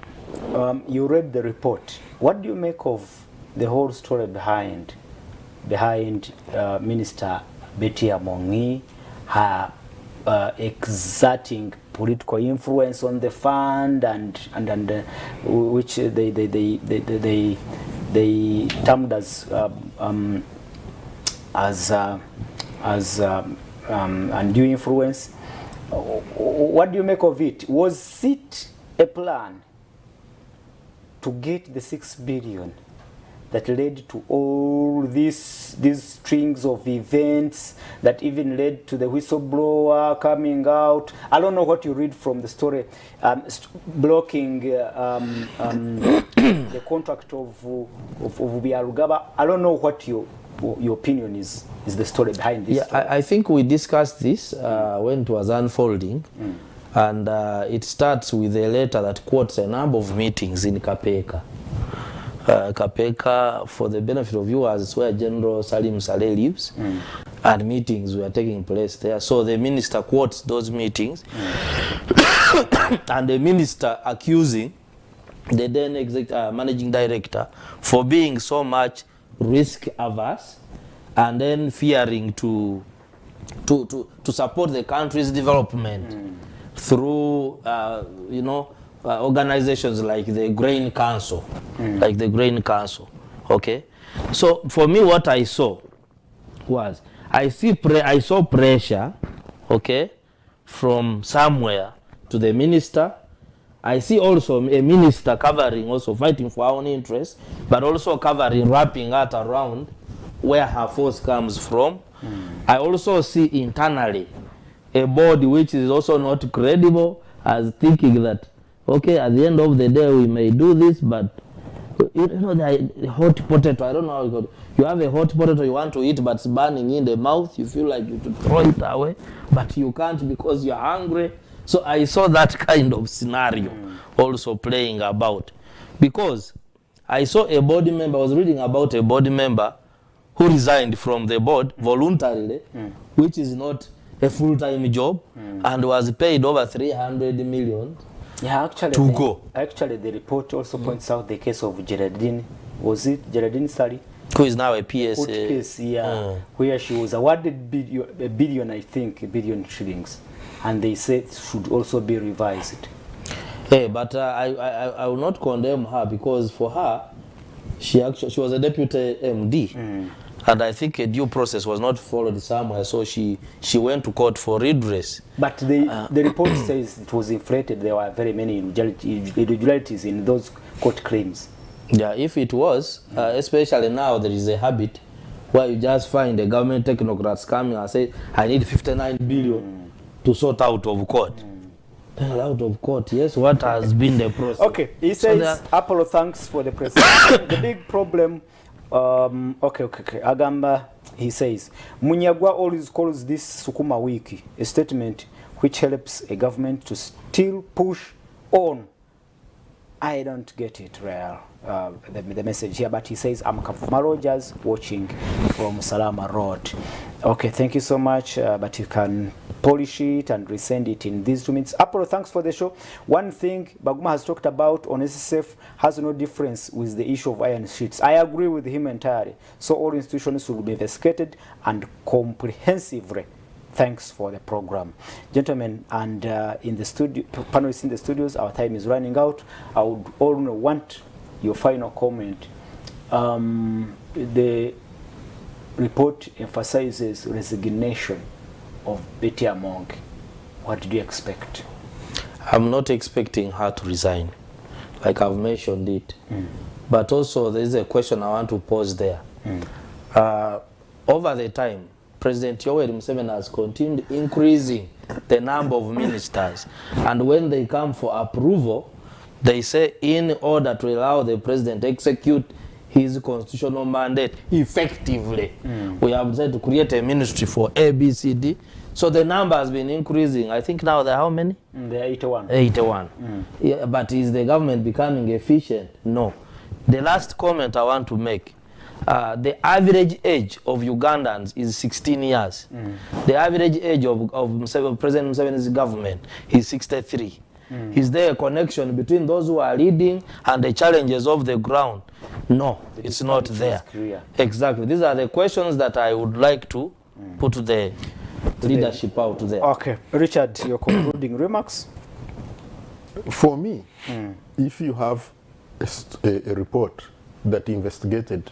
You read the report. What do you make of the whole story behind Minister Betty Amongi, her exerting political influence on the fund and which they termed as undue influence? What do you make of it? Was it a plan to get the 6 billion that led to all these strings of events that even led to the whistleblower coming out? I don't know what you read from the story, blocking the contract of Byarugaba. I don't know what your opinion is the story behind this. Yeah, I think we discussed this when it was unfolding. And it starts with a letter that quotes a number of meetings in Kapeka. Kapeka, for the benefit of viewers, is where General Salim Saleh lives, and meetings were taking place there. So the minister quotes those meetings, and the minister accusing the then managing director for being so much risk averse, and then fearing to support the country's development through organizations like the Grain Council, okay? So for me, what I saw was, I saw pressure, okay, from somewhere to the minister. I see also a minister covering, also fighting for our own interests, but also covering, wrapping out around where her force comes from. I also see internally a board which is also not credible, as thinking that, okay, at the end of the day we may do this, but the hot potato, I don't know how you call it. You have a hot potato you want to eat, but it's burning in the mouth. You feel like you should throw it away, but you can't because you're hungry. So I saw that kind of scenario also playing about, because I saw a board member, I was reading about a board member who resigned from the board voluntarily, which is not a full-time job, and was paid over 300 million to go. Actually, the report also points out the case of Geraldine. Was it Geraldine Sally? Who is now a PSA. Case, where she was awarded a billion shillings, and they said should also be revised. Hey, but I will not condemn her, because for her, she was a deputy MD. And I think a due process was not followed somewhere, so she went to court for redress. But the report says it was inflated. There were very many irregularities in those court claims. Yeah, if it was, especially now there is a habit where you just find the government technocrats coming and say, I need 59 billion to sort out of court. Out of court, yes, what has been the process? Okay, he says, Apollo thanks for the presentation. The big problem, okay. Agamba, he says, Munyagwa always calls this Sukuma Wiki, a statement which helps a government to still push on. I don't get it, real, the message here, but he says, I'm Kafuma Rogers watching from Salama Road. Okay, thank you so much, but you can polish it and resend it in these 2 minutes. Apollo, thanks for the show. One thing Baguma has talked about on SSF has no difference with the issue of iron sheets. I agree with him entirely. So all institutions should be investigated and comprehensively. Thanks for the program, gentlemen, and in the studio, panelists in the studios, our time is running out. I would only want your final comment. The report emphasizes resignation of Betty Amongi. What did you expect? I'm not expecting her to resign, like I've mentioned it. But also there is a question I want to pose there. Over the time, President Yoweri Museveni has continued increasing the number of ministers, and when they come for approval, they say in order to allow the president to execute his constitutional mandate effectively, we have decided to create a ministry for ABCD. So the number has been increasing. I think now there are how many? There are 81. 81. Yeah, but is the government becoming efficient? No. The last comment I want to make, the average age of Ugandans is 16 years. The average age of President Museveni's government is 63. Is there a connection between those who are leading and the challenges of the ground? No, it's not there. Exactly. These are the questions that I would like to put to the leadership out there. Okay, Richard, your concluding remarks? For me, if you have a report that investigated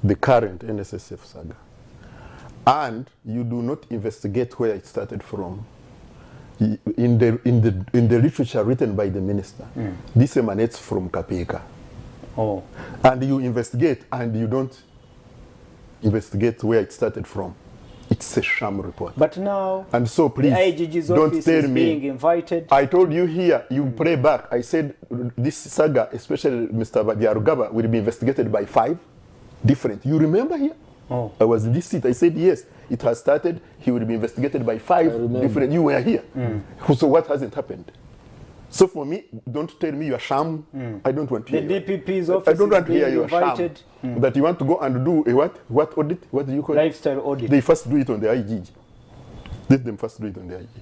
the current NSSF saga, and you do not investigate where it started from, in the literature written by the minister, this emanates from Kapeka. Oh. And you investigate, and you don't investigate where it started from. It's a sham report. But now, and so please, the IGG's don't office tell is me. Being invited. I told you here, you play back. I said this saga, especially Mr. Badiarugaba, will be investigated by 5 different. You remember here? Oh. I was in this seat. I said yes, it has started. He will be investigated by 5 different. You were here. So what hasn't happened? So for me, don't tell me you are sham. I don't want to hear the DPP's office I don't want is to hear being you are invited. sham. That you want to go and do a what? What audit? What do you call it? Lifestyle audit. They first do it on the IGG. Let them first do it on the IGG.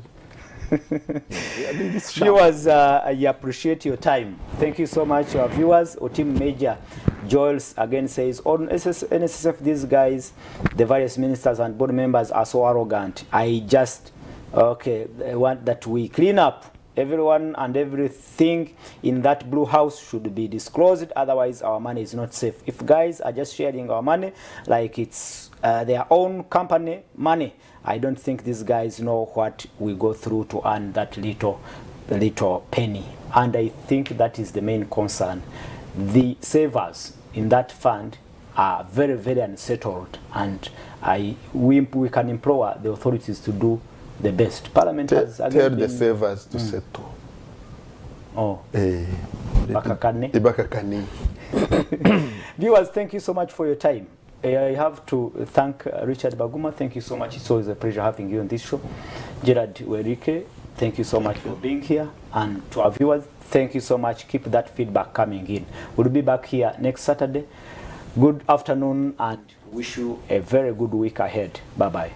Viewers, I appreciate your time. Thank you so much, viewers. Otim Major Joels again says, on NSSF, these guys, the various ministers and board members are so arrogant. I just, okay, I want that we clean up. Everyone and everything in that blue house should be disclosed, otherwise our money is not safe. If guys are just sharing our money like it's their own company money, I don't think these guys know what we go through to earn that little penny. And I think that is the main concern. The savers in that fund are very, very unsettled, and we can implore the authorities to do the best. Parliament has tell the savers to settle. Oh. Bakakane. Viewers, thank you so much for your time. I have to thank Richard Baguma. Thank you so much. It's always a pleasure having you on this show. Gerard Werike, thank you so much for being here. And to our viewers, thank you so much. Keep that feedback coming in. We'll be back here next Saturday. Good afternoon, and wish you a very good week ahead. Bye-bye.